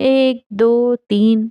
1 2 3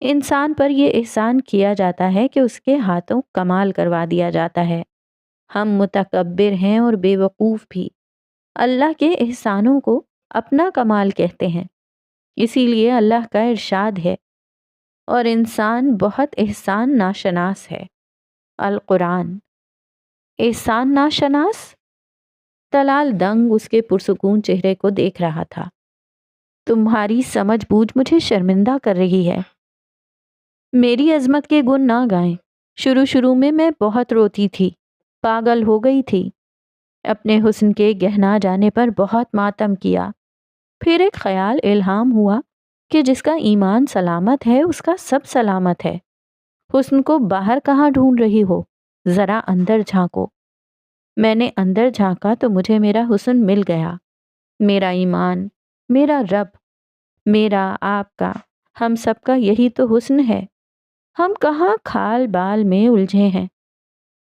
انسان پر یہ احسان کیا جاتا ہے کہ اس کے ہاتھوں کمال کروا دیا جاتا ہے۔ ہم متکبر ہیں اور بے وقوف بھی، اللہ کے احسانوں کو اپنا کمال کہتے ہیں۔ اسی لیے اللہ کا ارشاد ہے، اور انسان بہت احسان ناشناس ہے۔ القرآن۔ احسان ناشناس؟ طلال دنگ اس کے پرسکون چہرے کو دیکھ رہا تھا۔ تمہاری سمجھ بوجھ مجھے شرمندہ کر رہی ہے۔ میری عظمت کے گن نہ گائیں۔ شروع میں بہت روتی تھی، پاگل ہو گئی تھی، اپنے حسن کے گہنا جانے پر بہت ماتم کیا۔ پھر ایک خیال الہام ہوا کہ جس کا ایمان سلامت ہے اس کا سب سلامت ہے۔ حسن کو باہر کہاں ڈھونڈ رہی ہو؟ ذرا اندر جھانکو۔ میں نے اندر جھانکا تو مجھے میرا حسن مل گیا، میرا ایمان، میرا رب، میرا، آپ کا، ہم سب کا یہی تو حسن ہے۔ ہم کہاں کھال بال میں الجھے ہیں۔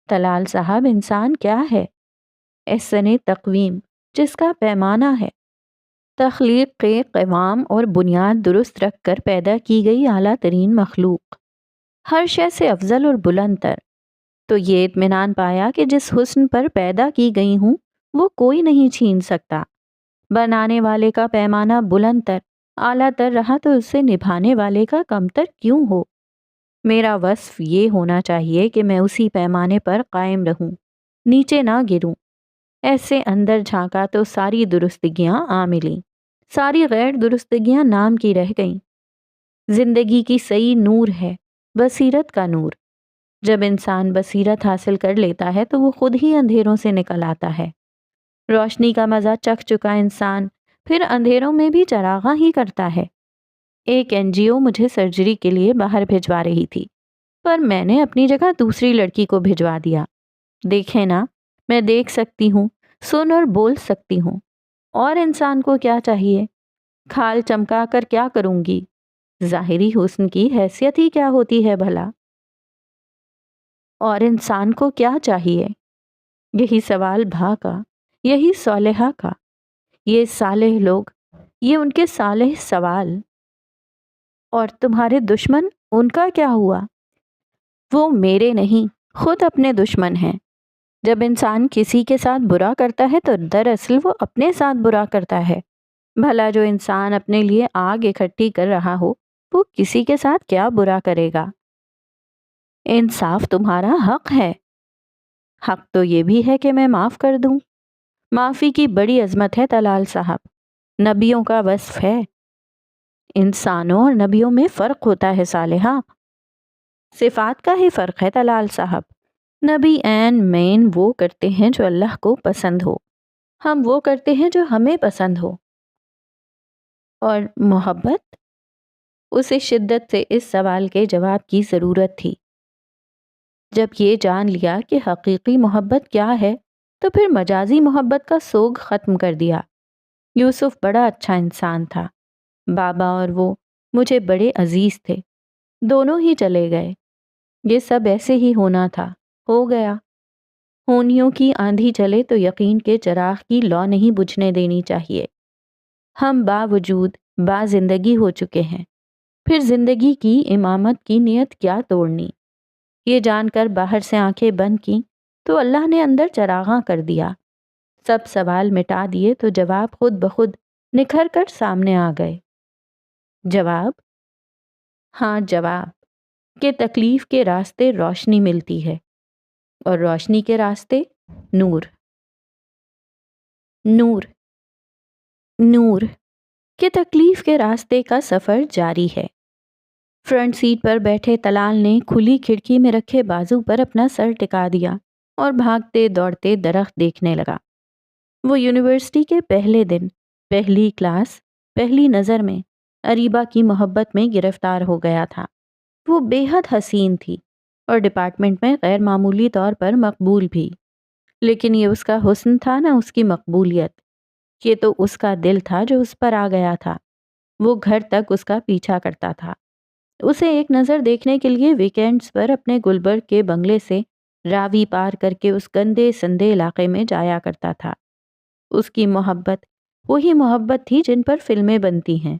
طلال صاحب، انسان کیا ہے؟ احسن تقویم، جس کا پیمانہ ہے، تخلیق کے قوام اور بنیاد درست رکھ کر پیدا کی گئی اعلیٰ ترین مخلوق، ہر شے سے افضل اور بلند تر۔ تو یہ اطمینان پایا کہ جس حسن پر پیدا کی گئی ہوں وہ کوئی نہیں چھین سکتا۔ بنانے والے کا پیمانہ بلند تر، اعلیٰ تر رہا تو اسے نبھانے والے کا کمتر کیوں ہو؟ میرا وصف یہ ہونا چاہیے کہ میں اسی پیمانے پر قائم رہوں، نیچے نہ گروں۔ ایسے اندر جھانکا تو ساری درستگیاں آ ملیں، ساری غیر درستگیاں نام کی رہ گئیں۔ زندگی کی صحیح نور ہے، بصیرت کا نور۔ جب انسان بصیرت حاصل کر لیتا ہے تو وہ خود ہی اندھیروں سے نکل آتا ہے۔ روشنی کا مزہ چکھ چکا انسان پھر اندھیروں میں بھی چراغاں ہی کرتا ہے۔ ایک NGO مجھے سرجری کے لیے باہر بھجوا رہی تھی، پر میں نے اپنی جگہ دوسری لڑکی کو بھجوا دیا۔ دیکھیں نا، میں دیکھ سکتی ہوں، سن اور بول سکتی ہوں، اور انسان کو کیا چاہیے؟ کھال چمکا کر کیا کروں گی؟ ظاہری حسن کی حیثیت ہی کیا ہوتی ہے بھلا؟ اور انسان کو کیا چاہیے؟ یہی سوال بھا کا، یہی صالحہ کا، یہ صالح لوگ، یہ ان کے صالح سوال۔ اور تمہارے دشمن، ان کا کیا ہوا؟ وہ میرے نہیں، خود اپنے دشمن ہیں۔ جب انسان کسی کے ساتھ برا کرتا ہے تو دراصل وہ اپنے ساتھ برا کرتا ہے۔ بھلا جو انسان اپنے لیے آگ اکٹھی کر رہا ہو وہ کسی کے ساتھ کیا برا کرے گا؟ انصاف تمہارا حق ہے۔ حق تو یہ بھی ہے کہ میں معاف کر دوں۔ معافی کی بڑی عظمت ہے طلال صاحب، نبیوں کا وصف ہے۔ انسانوں اور نبیوں میں فرق ہوتا ہے صالحہ، صفات کا ہی فرق ہے طلال صاحب۔ نبی عین مین وہ کرتے ہیں جو اللہ کو پسند ہو، ہم وہ کرتے ہیں جو ہمیں پسند ہو۔ اور محبت؟ اسے شدت سے اس سوال کے جواب کی ضرورت تھی۔ جب یہ جان لیا کہ حقیقی محبت کیا ہے تو پھر مجازی محبت کا سوگ ختم کر دیا۔ یوسف بڑا اچھا انسان تھا، بابا اور وہ مجھے بڑے عزیز تھے، دونوں ہی چلے گئے۔ یہ سب ایسے ہی ہونا تھا، ہو گیا۔ ہونیوں کی آندھی چلے تو یقین کے چراغ کی لو نہیں بجھنے دینی چاہیے۔ ہم باوجود با زندگی ہو چکے ہیں، پھر زندگی کی امامت کی نیت کیا توڑنی؟ یہ جان کر باہر سے آنکھیں بند کیں تو اللہ نے اندر چراغاں کر دیا۔ سب سوال مٹا دیے تو جواب خود بخود نکھر کر سامنے آ گئے۔ جواب؟ ہاں جواب، کہ تکلیف کے راستے روشنی ملتی ہے، اور روشنی کے راستے نور۔ نور، نور کہ تکلیف کے راستے کا سفر جاری ہے۔ فرنٹ سیٹ پر بیٹھے طلال نے کھلی کھڑکی میں رکھے بازو پر اپنا سر ٹکا دیا اور بھاگتے دوڑتے درخت دیکھنے لگا۔ وہ یونیورسٹی کے پہلے دن، پہلی کلاس، پہلی نظر میں اریبہ کی محبت میں گرفتار ہو گیا تھا۔ وہ بے حد حسین تھی اور ڈپارٹمنٹ میں غیر معمولی طور پر مقبول بھی، لیکن یہ اس کا حسن تھا نہ اس کی مقبولیت، یہ تو اس کا دل تھا جو اس پر آ گیا تھا۔ وہ گھر تک اس کا پیچھا کرتا تھا، اسے ایک نظر دیکھنے کے لیے ویکینڈز پر اپنے گلبرگ کے بنگلے سے راوی پار کر کے اس گندے سندے علاقے میں جایا کرتا تھا۔ اس کی محبت وہی محبت تھی جن پر فلمیں بنتی ہیں۔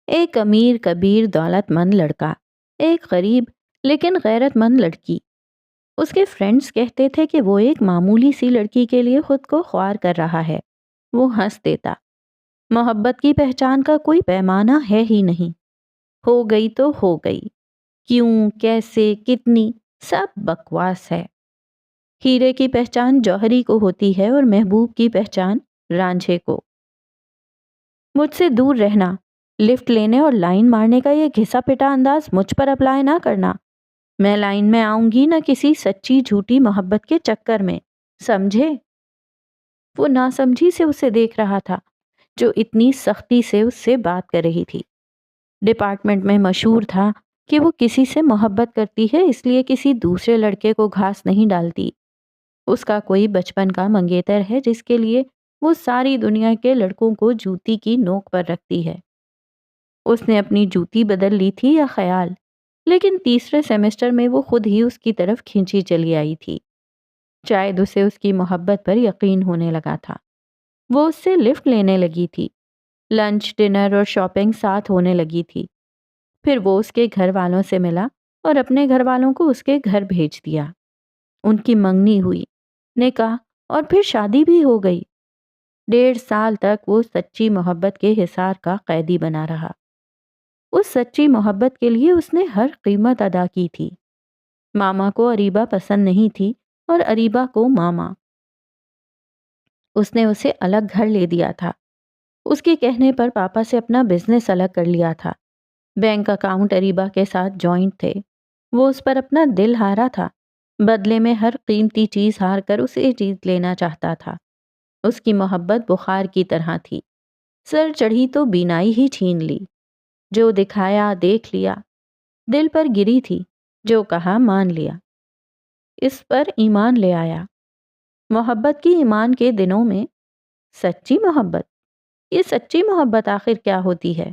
ایک امیر کبیر دولت مند لڑکا ایک غریب لیکن غیرت مند لڑکی۔ اس کے فرینڈز کہتے تھے کہ وہ ایک معمولی سی لڑکی کے لیے خود کو خوار کر رہا ہے۔ وہ ہنس دیتا۔ محبت کی پہچان کا کوئی پیمانہ ہے ہی نہیں۔ ہو گئی تو ہو گئی، کیوں، کیسے، کتنی، سب بکواس ہے۔ ہیرے کی پہچان جوہری کو ہوتی ہے اور محبوب کی پہچان رانجھے کو۔ مجھ سے دور رہنا، لفٹ لینے اور لائن مارنے کا یہ گھسا پٹا انداز مجھ پر اپلائی نہ کرنا۔ میں لائن میں آؤں گی نہ کسی سچی جھوٹی محبت کے چکر میں، سمجھے؟ وہ ناسمجھی سے اسے دیکھ رہا تھا جو اتنی سختی سے اس سے بات کر رہی تھی۔ ڈپارٹمنٹ میں مشہور تھا کہ وہ کسی سے محبت کرتی ہے اس لیے کسی دوسرے لڑکے کو گھاس نہیں ڈالتی۔ اس کا کوئی بچپن کا منگیتر ہے جس کے لیے وہ ساری دنیا کے لڑکوں کو جوتی کی نوک پر رکھتی ہے۔ اس نے اپنی جوتی بدل لی تھی یا خیال، لیکن تیسرے سیمسٹر میں وہ خود ہی اس کی طرف کھینچی چلی آئی تھی۔ شاید اسے اس کی محبت پر یقین ہونے لگا تھا۔ وہ اس سے لفٹ لینے لگی تھی۔ لنچ، ڈنر اور شاپنگ ساتھ ہونے لگی تھی۔ پھر وہ اس کے گھر والوں سے ملا اور اپنے گھر والوں کو اس کے گھر بھیج دیا۔ ان کی منگنی ہوئی، نکاح اور پھر شادی بھی ہو گئی۔ 1.5 سال تک وہ سچی محبت کے حصار کا قیدی بنا رہا۔ اس سچی محبت کے لیے اس نے ہر قیمت ادا کی تھی۔ ماما کو اریبہ پسند نہیں تھی اور اریبہ کو ماما۔ اس نے اسے الگ گھر لے دیا تھا۔ اس کے کہنے پر پاپا سے اپنا بزنس الگ کر لیا تھا۔ بینک اکاؤنٹ اریبہ کے ساتھ جوائنٹ تھے۔ وہ اس پر اپنا دل ہارا تھا، بدلے میں ہر قیمتی چیز ہار کر اسے جیت لینا چاہتا تھا۔ اس کی محبت بخار کی طرح تھی، سر چڑھی تو بینائی ہی چھین لی۔ جو دکھایا دیکھ لیا، دل پر گری تھی، جو کہا مان لیا۔ اس پر ایمان لے آیا۔ محبت کی ایمان کے دنوں میں سچی محبت، یہ سچی محبت آخر کیا ہوتی ہے؟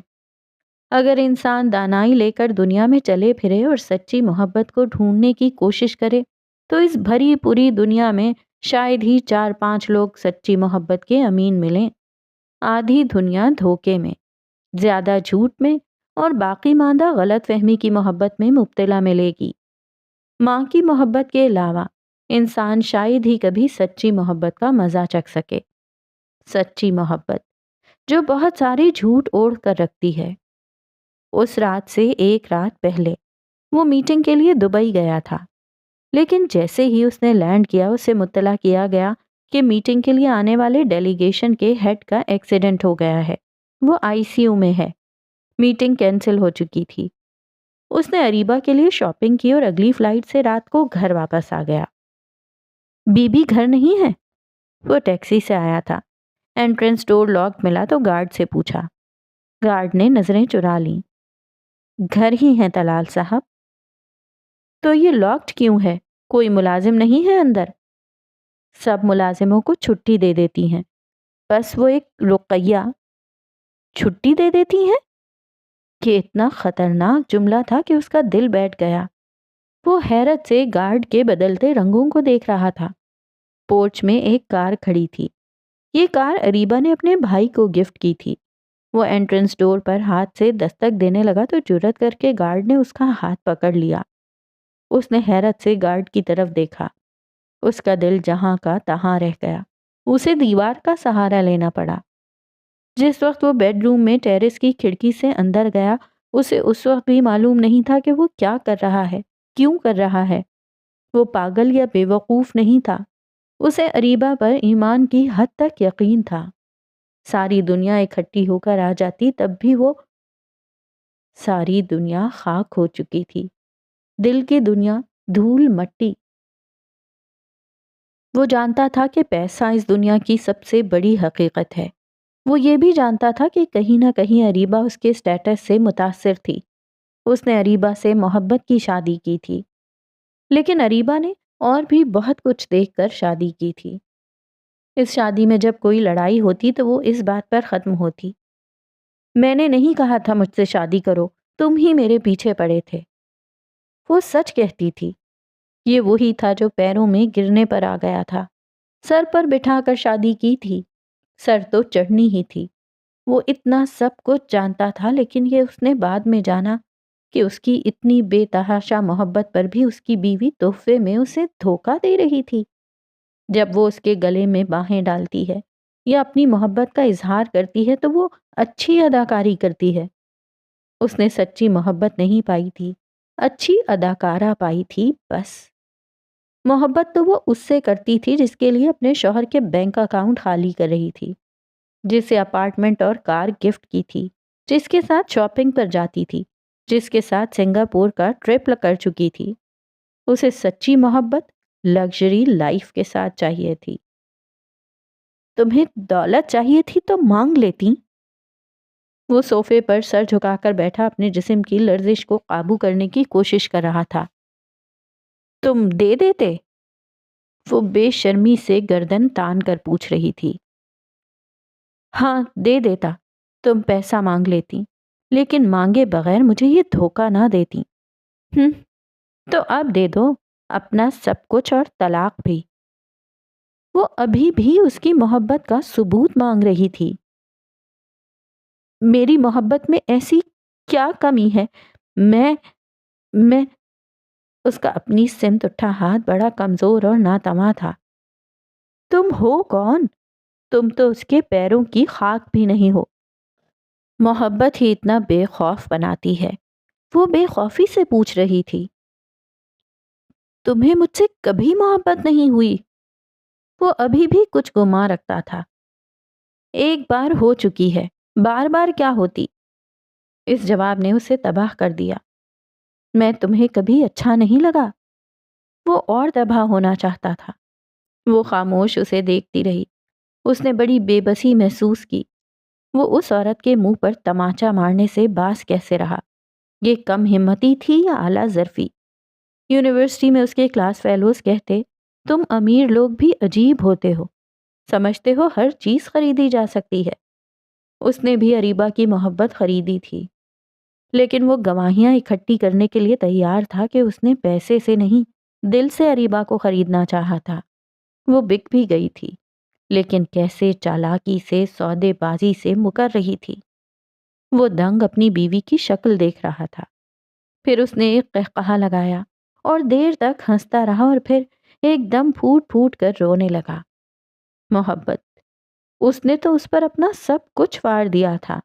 اگر انسان دانائی لے کر دنیا میں چلے پھرے اور سچی محبت کو ڈھونڈنے کی کوشش کرے تو اس بھری پوری دنیا میں شاید ہی 4-5 لوگ سچی محبت کے امین ملیں۔ آدھی دنیا دھوکے میں، زیادہ جھوٹ میں اور باقی ماندہ غلط فہمی کی محبت میں مبتلا ملے گی۔ ماں کی محبت کے علاوہ انسان شاید ہی کبھی سچی محبت کا مزہ چکھ سکے۔ سچی محبت جو بہت ساری جھوٹ اوڑھ کر رکھتی ہے۔ اس رات سے ایک رات پہلے وہ میٹنگ کے لیے دبئی گیا تھا، لیکن جیسے ہی اس نے لینڈ کیا اسے مطلع کیا گیا کہ میٹنگ کے لیے آنے والے ڈیلیگیشن کے ہیڈ کا ایکسیڈنٹ ہو گیا ہے، وہ ICU میں ہے۔ میٹنگ کینسل ہو چکی تھی۔ اس نے اریبہ کے لیے شاپنگ کی اور اگلی فلائٹ سے رات کو گھر واپس آ گیا۔ بی بی گھر نہیں ہے؟ وہ ٹیکسی سے آیا تھا۔ انٹرنس ڈور لاک ملا تو گارڈ سے پوچھا۔ گارڈ نے نظریں چرا لیں۔ گھر ہی ہیں طلال صاحب۔ تو یہ لاکڈ کیوں ہے؟ کوئی ملازم نہیں ہے اندر؟ سب ملازموں کو چھٹی دے دیتی ہیں، بس وہ ایک رقیہ چھٹی دے دیتی ہیں؟ یہ اتنا خطرناک جملہ تھا کہ اس کا دل بیٹھ گیا۔ وہ حیرت سے گارڈ کے بدلتے رنگوں کو دیکھ رہا تھا۔ پورچ میں ایک کار کھڑی تھی۔ یہ کار اریبہ نے اپنے بھائی کو گفٹ کی تھی۔ وہ انٹرنس ڈور پر ہاتھ سے دستک دینے لگا تو جرات کر کے گارڈ نے اس کا ہاتھ پکڑ لیا۔ اس نے حیرت سے گارڈ کی طرف دیکھا۔ اس کا دل جہاں کا تہاں رہ گیا۔ اسے دیوار کا سہارا لینا پڑا۔ جس وقت وہ بیڈ روم میں ٹیرس کی کھڑکی سے اندر گیا، اسے اس وقت بھی معلوم نہیں تھا کہ وہ کیا کر رہا ہے، کیوں کر رہا ہے۔ وہ پاگل یا بے وقوف نہیں تھا۔ اسے اریبہ پر ایمان کی حد تک یقین تھا۔ ساری دنیا اکٹھی ہو کر آ جاتی تب بھی وہ ساری دنیا خاک ہو چکی تھی، دل کی دنیا دھول مٹی۔ وہ جانتا تھا کہ پیسہ اس دنیا کی سب سے بڑی حقیقت ہے۔ وہ یہ بھی جانتا تھا کہ کہیں نہ کہیں اریبہ اس کے سٹیٹس سے متاثر تھی۔ اس نے اریبہ سے محبت کی شادی کی تھی، لیکن اریبہ نے اور بھی بہت کچھ دیکھ کر شادی کی تھی۔ اس شادی میں جب کوئی لڑائی ہوتی تو وہ اس بات پر ختم ہوتی، میں نے نہیں کہا تھا مجھ سے شادی کرو، تم ہی میرے پیچھے پڑے تھے۔ وہ سچ کہتی تھی۔ یہ وہی تھا جو پیروں میں گرنے پر آ گیا تھا۔ سر پر بٹھا کر شادی کی تھی، سر تو چڑھنی ہی تھی۔ وہ اتنا سب کچھ جانتا تھا، لیکن یہ اس نے بعد میں جانا کہ اس کی اتنی بے تحاشا محبت پر بھی اس کی بیوی تحفے میں اسے دھوکہ دے رہی تھی؟ جب وہ اس کے گلے میں باہیں ڈالتی ہے یا اپنی محبت کا اظہار کرتی ہے تو وہ اچھی اداکاری کرتی ہے۔ اس نے سچی محبت نہیں پائی تھی، اچھی اداکارہ پائی تھی بس۔ محبت تو وہ اس سے کرتی تھی جس کے لیے اپنے شوہر کے بینک اکاؤنٹ خالی کر رہی تھی، جسے اپارٹمنٹ اور کار گفٹ کی تھی، جس کے ساتھ شاپنگ پر جاتی تھی، جس کے ساتھ سنگاپور کا ٹرپ کر چکی تھی۔ اسے سچی محبت لگژری لائف کے ساتھ چاہیے تھی۔ تمہیں دولت چاہیے تھی تو مانگ لیتی۔ وہ صوفے پر سر جھکا کر بیٹھا اپنے جسم کی لرزش کو قابو کرنے کی کوشش کر رہا تھا۔ تم دے دیتے؟ وہ بے شرمی سے گردن تان کر پوچھ رہی تھی۔ ہاں دے دیتا، تم پیسہ مانگ لیتی، لیکن مانگے بغیر مجھے یہ دھوکہ نہ دیتی۔ تو اب دے دو اپنا سب کچھ اور طلاق بھی۔ وہ ابھی بھی اس کی محبت کا ثبوت مانگ رہی تھی۔ میری محبت میں ایسی کیا کمی ہے؟ میں اس کا اپنی سمت اٹھا ہاتھ بڑا کمزور اور ناتواں تھا۔ تم ہو کون؟ تم تو اس کے پیروں کی خاک بھی نہیں ہو۔ محبت ہی اتنا بے خوف بناتی ہے۔ وہ بے خوفی سے پوچھ رہی تھی۔ تمہیں مجھ سے کبھی محبت نہیں ہوئی؟ وہ ابھی بھی کچھ گما رکھتا تھا۔ ایک بار ہو چکی ہے، بار بار کیا ہوتی؟ اس جواب نے اسے تباہ کر دیا۔ میں تمہیں کبھی اچھا نہیں لگا؟ وہ اور تباہ ہونا چاہتا تھا۔ وہ خاموش اسے دیکھتی رہی۔ اس نے بڑی بے بسی محسوس کی۔ وہ اس عورت کے منہ پر تماچا مارنے سے باز کیسے رہا؟ یہ کم ہمتی تھی یا اعلیٰ ظرفی؟ یونیورسٹی میں اس کے کلاس فیلوز کہتے، تم امیر لوگ بھی عجیب ہوتے ہو، سمجھتے ہو ہر چیز خریدی جا سکتی ہے۔ اس نے بھی اریبہ کی محبت خریدی تھی، لیکن وہ گواہیاں اکٹھی کرنے کے لیے تیار تھا کہ اس نے پیسے سے نہیں، دل سے اریبہ کو خریدنا چاہا تھا۔ وہ بک بھی گئی تھی، لیکن کیسے چالاکی سے، سودے بازی سے مکر رہی تھی۔ وہ دنگ اپنی بیوی کی شکل دیکھ رہا تھا۔ پھر اس نے ایک قہقہا لگایا اور دیر تک ہنستا رہا اور پھر ایک دم پھوٹ پھوٹ کر رونے لگا۔ محبت، اس نے تو اس پر اپنا سب کچھ وار دیا تھا۔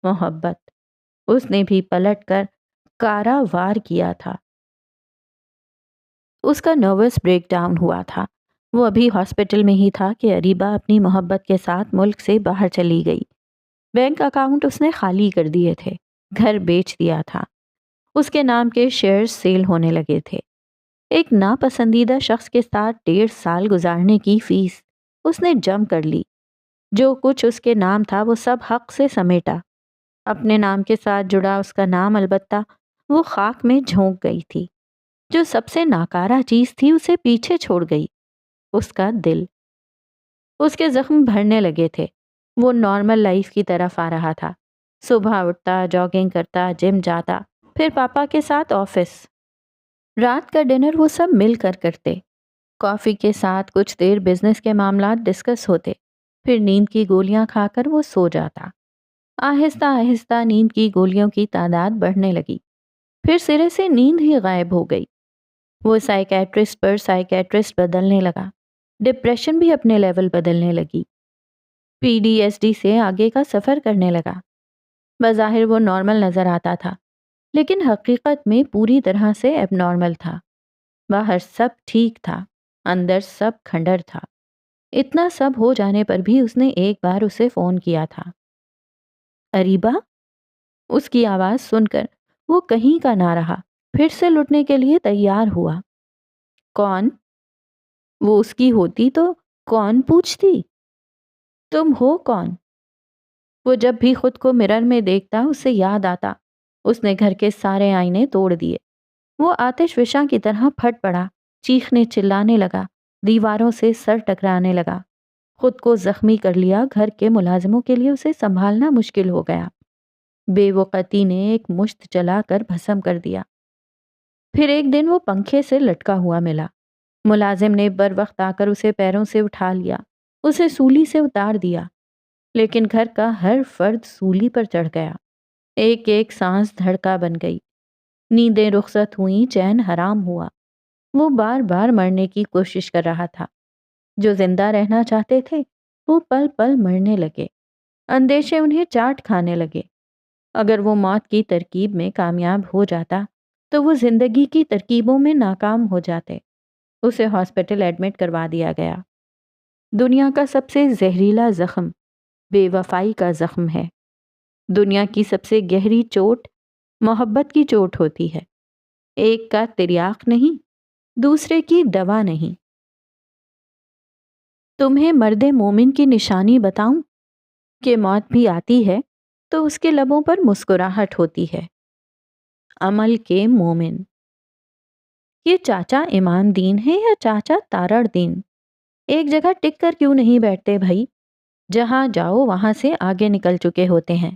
محبت، اس نے بھی پلٹ کر کارا وار کیا تھا۔ اس کا نروس بریک ڈاؤن ہوا تھا۔ وہ ابھی ہاسپٹل میں ہی تھا کہ اریبہ اپنی محبت کے ساتھ ملک سے باہر چلی گئی۔ بینک اکاؤنٹ اس نے خالی کر دیے تھے، گھر بیچ دیا تھا، اس کے نام کے شیئرز سیل ہونے لگے تھے۔ ایک ناپسندیدہ شخص کے ساتھ 1.5 سال گزارنے کی فیس اس نے جم کر لی۔ جو کچھ اس کے نام تھا وہ سب حق سے سمیٹا۔ اپنے نام کے ساتھ جڑا اس کا نام البتہ وہ خاک میں جھونک گئی تھی۔ جو سب سے ناکارہ چیز تھی اسے پیچھے چھوڑ گئی، اس کا دل۔ اس کے زخم بھرنے لگے تھے۔ وہ نارمل لائف کی طرف آ رہا تھا۔ صبح اٹھتا، جاگنگ کرتا، جم جاتا، پھر پاپا کے ساتھ آفس۔ رات کا ڈنر وہ سب مل کر کرتے۔ کافی کے ساتھ کچھ دیر بزنس کے معاملات ڈسکس ہوتے، پھر نیند کی گولیاں کھا کر وہ سو جاتا۔ آہستہ آہستہ نیند کی گولیوں کی تعداد بڑھنے لگی، پھر سرے سے نیند ہی غائب ہو گئی۔ وہ سائیکیٹرسٹ پر سائیکیٹرسٹ بدلنے لگا، ڈپریشن بھی اپنے لیول بدلنے لگی، PTSD سے آگے کا سفر کرنے لگا۔ بظاہر وہ نارمل نظر آتا تھا، لیکن حقیقت میں پوری طرح سے ایب نارمل تھا۔ باہر سب ٹھیک تھا، اندر سب کھنڈر تھا۔ اتنا سب ہو جانے پر بھی اس نے ایک بار اسے فون کیا تھا۔ اریبہ؟ اس کی آواز سن کر وہ کہیں کا نہ رہا، پھر سے لٹنے کے لیے تیار ہوا۔ کون؟ وہ اس کی ہوتی تو کون پوچھتی؟ تم ہو کون؟ وہ جب بھی خود کو مرر میں دیکھتا اسے یاد آتا، اس نے گھر کے سارے آئینے توڑ دیے۔ وہ آتش فشاں کی طرح پھٹ پڑا، چیخنے چلانے لگا، دیواروں سے سر ٹکرانے لگا۔ خود کو زخمی کر لیا، گھر کے ملازموں کے لیے اسے سنبھالنا مشکل ہو گیا۔ بے وقتی نے ایک مشت چلا کر بھسم کر دیا۔ پھر ایک دن وہ پنکھے سے لٹکا ہوا ملا۔ ملازم نے بر وقت آ کر اسے پیروں سے اٹھا لیا، اسے سولی سے اتار دیا، لیکن گھر کا ہر فرد سولی پر چڑھ گیا۔ ایک ایک سانس دھڑکا بن گئی، نیندیں رخصت ہوئیں، چین حرام ہوا۔ وہ بار بار مرنے کی کوشش کر رہا تھا۔ جو زندہ رہنا چاہتے تھے وہ پل پل مرنے لگے، اندیشے انہیں چاٹ کھانے لگے۔ اگر وہ موت کی ترکیب میں کامیاب ہو جاتا تو وہ زندگی کی ترکیبوں میں ناکام ہو جاتے۔ اسے ہاسپٹل ایڈمٹ کروا دیا گیا۔ دنیا کا سب سے زہریلا زخم بے وفائی کا زخم ہے۔ دنیا کی سب سے گہری چوٹ محبت کی چوٹ ہوتی ہے۔ ایک کا تریاق نہیں، دوسرے کی دوا نہیں۔ تمہیں مرد مومن کی نشانی بتاؤں کہ موت بھی آتی ہے تو اس کے لبوں پر مسکراہٹ ہوتی ہے۔ عمل کے مومن۔ یہ چاچا امام دین ہے یا چاچا تارڑ دین؟ ایک جگہ ٹک کر کیوں نہیں بیٹھتے بھائی؟ جہاں جاؤ وہاں سے آگے نکل چکے ہوتے ہیں،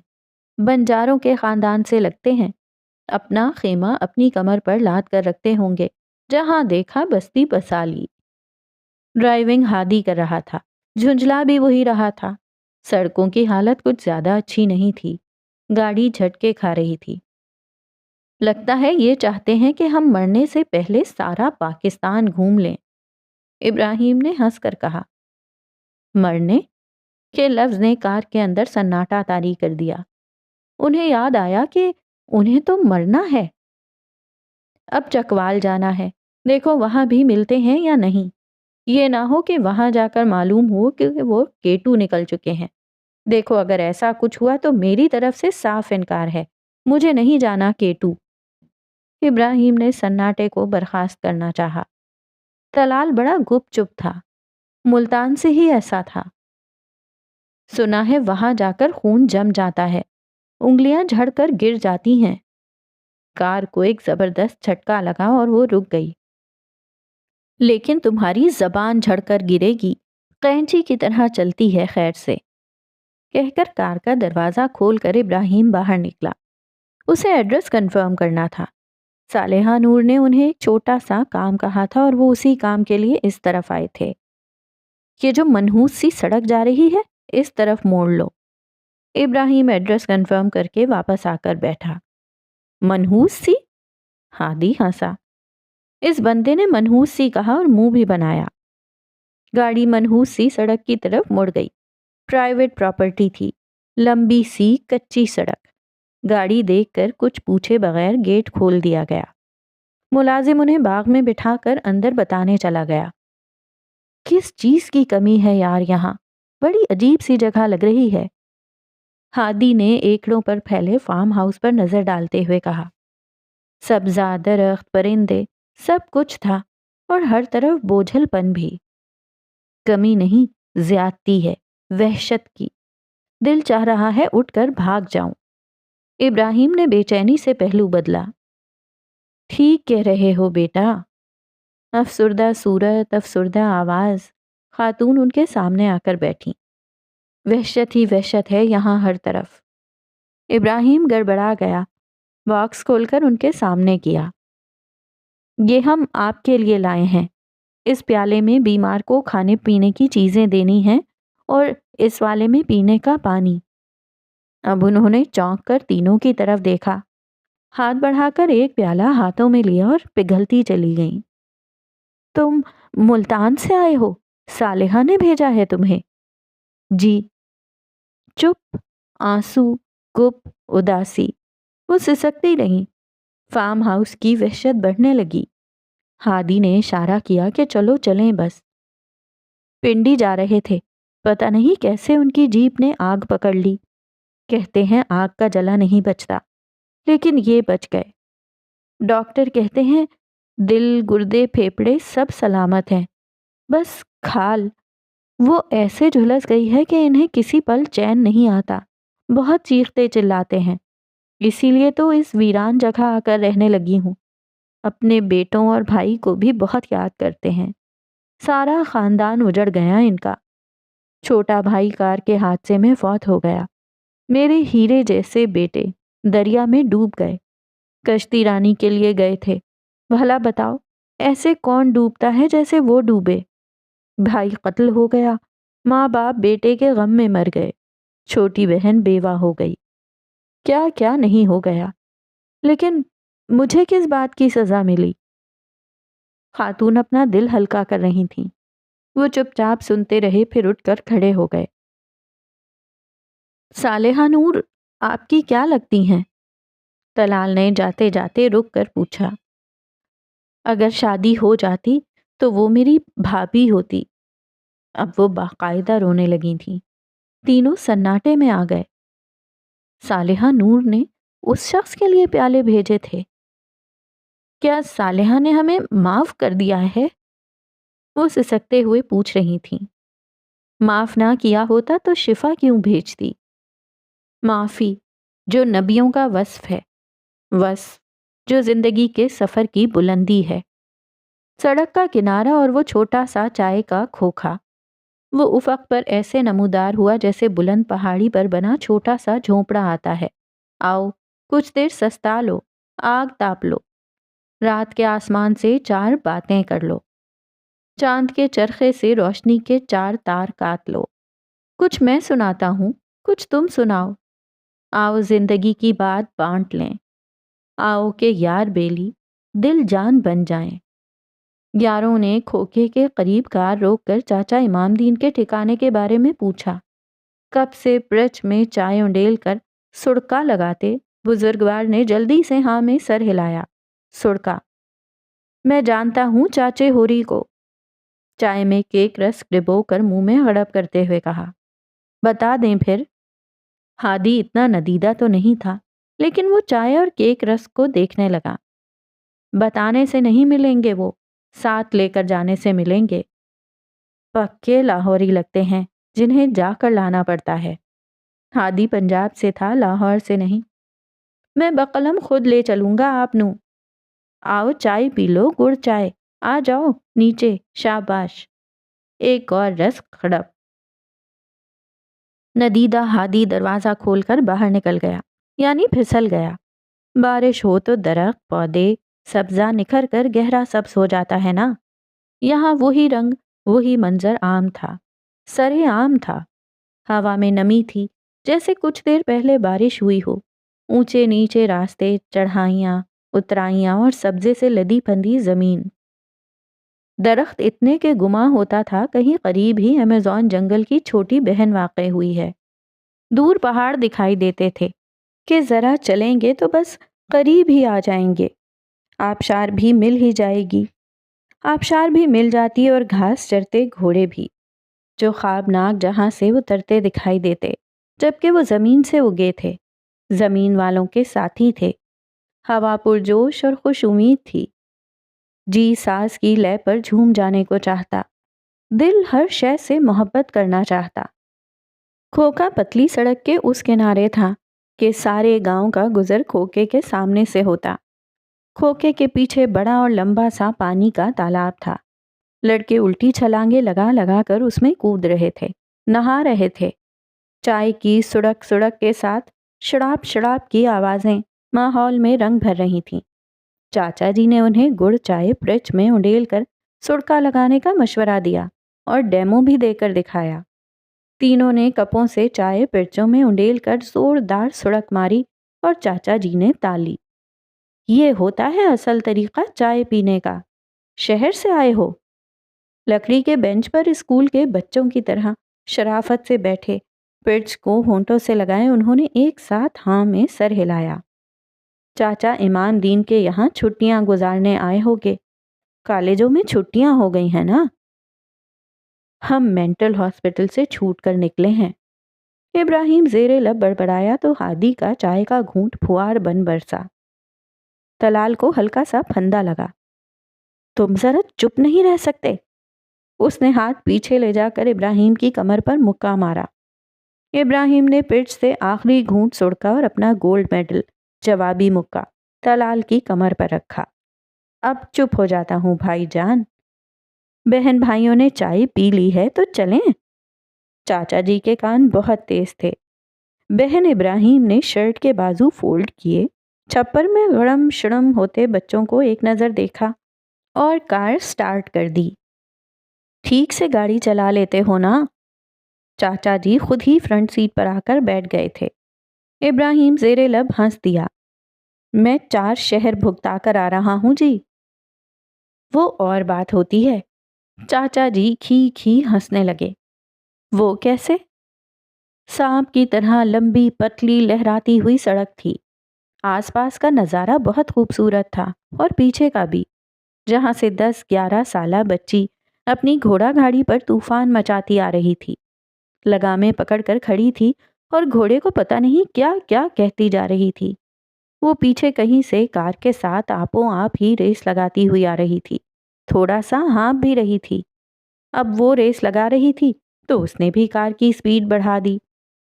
بنجاروں کے خاندان سے لگتے ہیں، اپنا خیمہ اپنی کمر پر لاد کر رکھتے ہوں گے، جہاں دیکھا بستی بسا لی۔ ڈرائیونگ ہادی کر رہا تھا، جھنجلا بھی وہی رہا تھا۔ سڑکوں کی حالت کچھ زیادہ اچھی نہیں تھی، گاڑی جھٹکے کھا رہی تھی۔ لگتا ہے یہ چاہتے ہیں کہ ہم مرنے سے پہلے سارا پاکستان گھوم لیں۔ ابراہیم نے ہنس کر کہا۔ مرنے کے لفظ نے کار کے اندر سناٹا طاری کر دیا۔ انہیں یاد آیا کہ انہیں تو مرنا ہے۔ اب چکوال جانا ہے، دیکھو وہاں بھی ملتے ہیں یا نہیں۔ یہ نہ ہو کہ وہاں جا کر معلوم ہو کہ وہ کیٹو نکل چکے ہیں۔ دیکھو اگر ایسا کچھ ہوا تو میری طرف سے صاف انکار ہے، مجھے نہیں جانا کیٹو۔ ابراہیم نے سناٹے کو برخاست کرنا چاہا۔ طلال بڑا گپ چپ تھا، ملتان سے ہی ایسا تھا۔ سنا ہے وہاں جا کر خون جم جاتا ہے، انگلیاں جھڑ کر گر جاتی ہیں۔ کار کو ایک زبردست جھٹکا لگا اور وہ رک گئی۔ لیکن تمہاری زبان جھڑ کر گرے گی، قینچی کی طرح چلتی ہے، خیر سے، کہہ کر کار کا دروازہ کھول کر ابراہیم باہر نکلا۔ اسے ایڈریس کنفرم کرنا تھا۔ صالحہ نور نے انہیں ایک چھوٹا سا کام کہا تھا اور وہ اسی کام کے لیے اس طرف آئے تھے۔ یہ جو منحوس سی سڑک جا رہی ہے اس طرف موڑ لو۔ ابراہیم ایڈریس کنفرم کر کے واپس آ کر بیٹھا۔ منحوس سی؟ ہادی ہنسا۔ اس بندے نے منحوس سی کہا اور منہ بھی بنایا۔ گاڑی منحوس سی سڑک کی طرف مڑ گئی۔ پرائیویٹ پراپرٹی تھی، لمبی سی کچی سڑک۔ گاڑی دیکھ کر کچھ پوچھے بغیر گیٹ کھول دیا گیا۔ ملازم انہیں باغ میں بٹھا کر اندر بتانے چلا گیا۔ کس چیز کی کمی ہے یار، یہاں بڑی عجیب سی جگہ لگ رہی ہے۔ ہادی نے ایکڑوں پر پھیلے فارم ہاؤس پر نظر ڈالتے ہوئے کہا۔ سبزہ، درخت، پرندے، سب کچھ تھا اور ہر طرف بوجھل پن بھی۔ کمی نہیں، زیادتی ہے، وحشت کی۔ دل چاہ رہا ہے اٹھ کر بھاگ جاؤں۔ ابراہیم نے بے چینی سے پہلو بدلا۔ ٹھیک کہہ رہے ہو بیٹا۔ افسردہ صورت، افسردہ آواز، خاتون ان کے سامنے آ کر بیٹھی۔ وحشت ہی وحشت ہے یہاں ہر طرف۔ ابراہیم گڑبڑا گیا، باکس کھول کر ان کے سامنے کیا۔ یہ ہم آپ کے لیے لائے ہیں۔ اس پیالے میں بیمار کو کھانے پینے کی چیزیں دینی ہیں اور اس والے میں پینے کا پانی۔ اب انہوں نے چونک کر تینوں کی طرف دیکھا، ہاتھ بڑھا کر ایک پیالہ ہاتھوں میں لیا اور پگھلتی چلی گئیں۔ تم ملتان سے آئے ہو؟ صالحہ نے بھیجا ہے تمہیں؟ جی۔ چپ، آنسو، گپ، اداسی۔ وہ سسکتی رہیں۔ فارم ہاؤس کی وحشت بڑھنے لگی۔ ہادی نے اشارہ کیا کہ چلو چلیں بس۔ پنڈی جا رہے تھے، پتہ نہیں کیسے ان کی جیپ نے آگ پکڑ لی۔ کہتے ہیں آگ کا جلا نہیں بچتا، لیکن یہ بچ گئے۔ ڈاکٹر کہتے ہیں دل، گردے، پھیپھڑے سب سلامت ہیں، بس کھال وہ ایسے جھلس گئی ہے کہ انہیں کسی پل چین نہیں آتا، بہت چیختے چلاتے ہیں۔ اسی لیے تو اس ویران جگہ آ کر رہنے لگی ہوں۔ اپنے بیٹوں اور بھائی کو بھی بہت یاد کرتے ہیں۔ سارا خاندان اجڑ گیا ان کا۔ چھوٹا بھائی کار کے حادثے میں فوت ہو گیا۔ میرے ہیرے جیسے بیٹے دریا میں ڈوب گئے۔ کشتی رانی کے لیے گئے تھے، بھلا بتاؤ ایسے کون ڈوبتا ہے جیسے وہ ڈوبے۔ بھائی قتل ہو گیا، ماں باپ بیٹے کے غم میں مر گئے، چھوٹی بہن بیوہ ہو گئی۔ کیا کیا نہیں ہو گیا، لیکن مجھے کس بات کی سزا ملی؟ خاتون اپنا دل ہلکا کر رہی تھیں۔ وہ چپ چاپ سنتے رہے، پھر اٹھ کر کھڑے ہو گئے۔ صالحہ نور، آپ کی کیا لگتی ہیں؟ طلال نے جاتے جاتے رک کر پوچھا۔ اگر شادی ہو جاتی تو وہ میری بھابھی ہوتی۔ اب وہ باقاعدہ رونے لگی تھیں۔ تینوں سناٹے میں آ گئے۔ صالحہ نور نے اس شخص کے لیے پیالے بھیجے تھے؟ کیا صالحہ نے ہمیں معاف کر دیا ہے؟ وہ سسکتے ہوئے پوچھ رہی تھیں۔ معاف نہ کیا ہوتا تو شفا کیوں بھیجتی؟ معافی جو نبیوں کا وصف ہے، وصف جو زندگی کے سفر کی بلندی ہے۔ سڑک کا کنارہ اور وہ چھوٹا سا چائے کا کھوکھا، وہ افق پر ایسے نمودار ہوا جیسے بلند پہاڑی پر بنا چھوٹا سا جھونپڑا آتا ہے۔ آؤ کچھ دیر سستا لو، آگ تاپ لو، رات کے آسمان سے چار باتیں کر لو، چاند کے چرخے سے روشنی کے چار تار کاٹ لو۔ کچھ میں سناتا ہوں، کچھ تم سناؤ۔ آؤ زندگی کی بات بانٹ لیں، آؤ کہ یار بیلی دل جان بن جائیں۔ یاروں نے کھوکے کے قریب کار روک کر چاچا امام دین کے ٹھکانے کے بارے میں پوچھا۔ کپ سے پرچ میں چائے انڈیل کر سڑکا لگاتے بزرگوار نے جلدی سے ہاں میں سر ہلایا۔ سڑکا، میں جانتا ہوں چاچے ہوری کو۔ چائے میں کیک رس ڈبو کر منہ میں ہڑپ کرتے ہوئے کہا۔ بتا دیں پھر؟ ہادی اتنا ندیدہ تو نہیں تھا، لیکن وہ چائے اور کیک رس کو دیکھنے لگا۔ بتانے سے نہیں ملیں گے، وہ ساتھ لے کر جانے سے ملیں گے۔ پکے لاہوری لگتے ہیں جنہیں جا کر لانا پڑتا ہے۔ ہادی پنجاب سے تھا، لاہور سے نہیں۔ میں بقلم خود لے چلوں گا آپ نو۔ آؤ چائے پی لو، گڑ چائے، آ جاؤ نیچے، شاباش۔ ایک اور رس کھڑپ۔ ندیدہ ہادی دروازہ کھول کر باہر نکل گیا، یعنی پھسل گیا۔ بارش ہو تو درخت پودے سبزہ نکھر کر گہرا سبز ہو جاتا ہے نا۔ یہاں وہی رنگ، وہی منظر عام تھا، سرے عام تھا۔ ہوا میں نمی تھی، جیسے کچھ دیر پہلے بارش ہوئی ہو۔ اونچے نیچے راستے، چڑھائیاں اترائیاں اور سبزے سے لدی پھندی زمین۔ درخت اتنے کے گما ہوتا تھا کہیں قریب ہی امیزون جنگل کی چھوٹی بہن واقع ہوئی ہے۔ دور پہاڑ دکھائی دیتے تھے کہ ذرا چلیں گے تو بس قریب ہی آ جائیں گے۔ آبشار بھی مل ہی جائے گی۔ آبشار بھی مل جاتی اور گھاس چرتے گھوڑے بھی، جو خوابناک جہاں سے اترتے دکھائی دیتے، جبکہ وہ زمین سے اگے تھے، زمین والوں کے ساتھی تھے۔ ہوا پرجوش اور خوش امید تھی۔ جی ساز کی لے پر جھوم جانے کو چاہتا، دل ہر شے سے محبت کرنا چاہتا۔ کھوکھا پتلی سڑک کے اس کنارے تھا کہ سارے گاؤں کا گزر کھوکے کے سامنے سے ہوتا۔ کھوکے کے پیچھے بڑا اور لمبا سا پانی کا تالاب تھا۔ لڑکے الٹی چھلانگے لگا لگا کر اس میں کود رہے تھے، نہا رہے تھے۔ چائے کی سڑک سڑک کے ساتھ شڑاپ شڑاپ کی آوازیں ماحول میں رنگ بھر رہی تھیں۔ چاچا جی نے انہیں گڑ چائے پرچ میں انڈیل کر سڑکا لگانے کا مشورہ دیا اور ڈیمو بھی دے کر دکھایا۔ تینوں نے کپوں سے چائے پرچوں میں انڈیل کر زوردار سڑک ماری اور چاچا جی نے تالی۔ یہ ہوتا ہے اصل طریقہ چائے پینے کا، شہر سے آئے ہو؟ لکڑی کے بینچ پر اسکول کے بچوں کی طرح شرافت سے بیٹھے، پرچ کو ہونٹوں سے لگائے انہوں نے ایک ساتھ ہاں میں سر ہلایا۔ چاچا امام دین کے یہاں چھٹیاں گزارنے آئے ہوگے، کالجوں میں چھٹیاں ہو گئی ہیں نا؟ ہم مینٹل ہاسپٹل سے چھوٹ کر نکلے ہیں۔ ابراہیم زیر لب بڑبڑایا تو ہادی کا چائے کا گھونٹ پھوار بن برسا۔ طلال کو ہلکا سا پھندا لگا۔ تم ذرا چپ نہیں رہ سکتے؟ اس نے ہاتھ پیچھے لے جا کر ابراہیم کی کمر پر مکہ مارا۔ ابراہیم نے پرچ سے آخری گھونٹ سڑکا اور اپنا گولڈ میڈل جوابی مکہ طلال کی کمر پر رکھا۔ اب چپ ہو جاتا ہوں بھائی جان، بہن بھائیوں نے چائے پی لی ہے تو چلیں۔ چاچا جی کے کان بہت تیز تھے۔ بہن ابراہیم نے شرٹ کے بازو فولڈ کیے، چھپر میں غڑم شڑم ہوتے بچوں کو ایک نظر دیکھا اور کار سٹارٹ کر دی۔ ٹھیک سے گاڑی چلا لیتے ہو نا؟ چاچا جی خود ہی فرنٹ سیٹ پر آ کر بیٹھ گئے تھے۔ ابراہیم زیر لب ہنس دیا۔ میں 4 شہر بھگتا کر آ رہا ہوں جی۔ وہ اور بات ہوتی ہے۔ چاچا جی کھی کھی ہنسنے لگے۔ وہ کیسے؟ سانپ کی طرح لمبی پتلی لہراتی ہوئی سڑک تھی۔ آس پاس کا نظارہ بہت خوبصورت تھا اور پیچھے کا بھی، جہاں سے 10-11 سالہ بچی اپنی گھوڑا گاڑی پر طوفان مچاتی آ رہی تھی، لگامیں پکڑ کر کھڑی تھی اور گھوڑے کو پتہ نہیں کیا کیا کہتی جا رہی تھی۔ وہ پیچھے کہیں سے کار کے ساتھ آپوں آپ ہی ریس لگاتی ہوئی آ رہی تھی، تھوڑا سا ہانپ بھی رہی تھی۔ اب وہ ریس لگا رہی تھی تو اس نے بھی کار کی سپیڈ بڑھا دی۔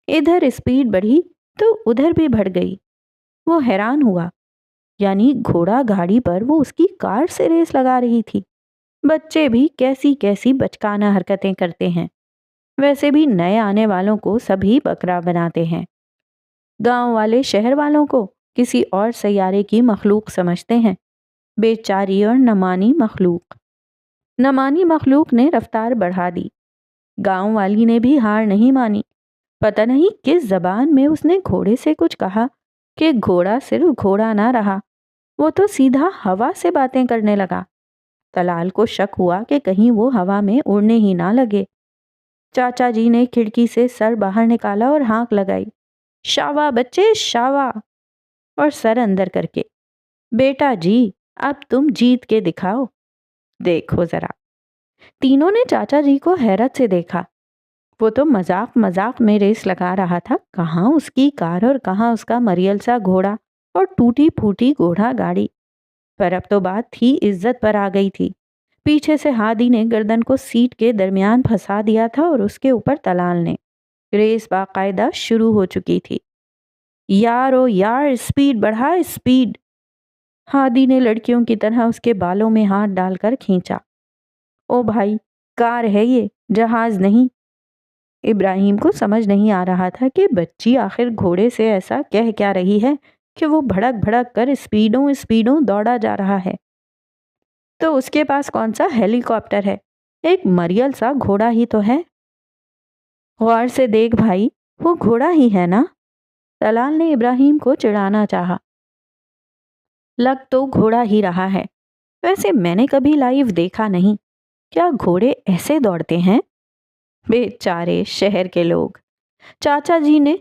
ادھر سپیڈ بڑھی تو ادھر بھی بڑھ گئی۔ وہ حیران ہوا، یعنی گھوڑا گاڑی پر وہ اس کی کار سے ریس لگا رہی تھی۔ بچے بھی کیسی کیسی بچکانہ حرکتیں کرتے ہیں۔ ویسے بھی نئے آنے والوں کو سبھی بکرا بناتے ہیں۔ گاؤں والے شہر والوں کو کسی اور سیارے کی مخلوق سمجھتے ہیں، بیچاری اور نمانی مخلوق۔ نمانی مخلوق نے رفتار بڑھا دی۔ گاؤں والی نے بھی ہار نہیں مانی۔ پتہ نہیں کس زبان میں اس نے گھوڑے سے کچھ کہا کہ گھوڑا صرف گھوڑا نہ رہا، وہ تو سیدھا ہوا سے باتیں کرنے لگا۔ طلال کو شک ہوا کہ کہیں وہ ہوا میں اڑنے ہی نہ لگے۔ چاچا جی نے کھڑکی سے سر باہر نکالا اور ہانک لگائی، شاوا بچے شاوا، اور سر اندر کر کے، بیٹا جی اب تم جیت کے دکھاؤ، دیکھو ذرا۔ تینوں نے چاچا جی کو حیرت سے دیکھا۔ وہ تو مذاق مذاق میں ریس لگا رہا تھا، کہاں اس کی کار اور کہاں اس کا مریل سا گھوڑا اور ٹوٹی پھوٹی گھوڑا گاڑی۔ پر اب تو بات تھی عزت پر آ گئی تھی۔ پیچھے سے ہادی نے گردن کو سیٹ کے درمیان پھنسا دیا تھا اور اس کے اوپر طلال نے۔ ریس باقاعدہ شروع ہو چکی تھی۔ یار او یار سپیڈ بڑھا سپیڈ۔ ہادی نے لڑکیوں کی طرح اس کے بالوں میں ہاتھ ڈال کر کھینچا۔ او بھائی، کار ہے یہ، جہاز نہیں۔ ابراہیم کو سمجھ نہیں آ رہا تھا کہ بچی آخر گھوڑے سے ایسا کہہ کیا رہی ہے کہ وہ بھڑک بھڑک کر اسپیڈوں دوڑا جا رہا ہے۔ تو اس کے پاس کون سا ہیلی کاپٹر ہے، ایک مریل سا گھوڑا ہی تو ہے۔ غور سے دیکھ بھائی، وہ گھوڑا ہی ہے نا؟ طلال نے ابراہیم کو چڑھانا چاہا۔ لگ تو گھوڑا ہی رہا ہے، ویسے میں نے کبھی لائیو دیکھا نہیں، کیا گھوڑے ایسے دوڑتے ہیں؟ بیچارے شہر کے لوگ۔ چاچا جی نے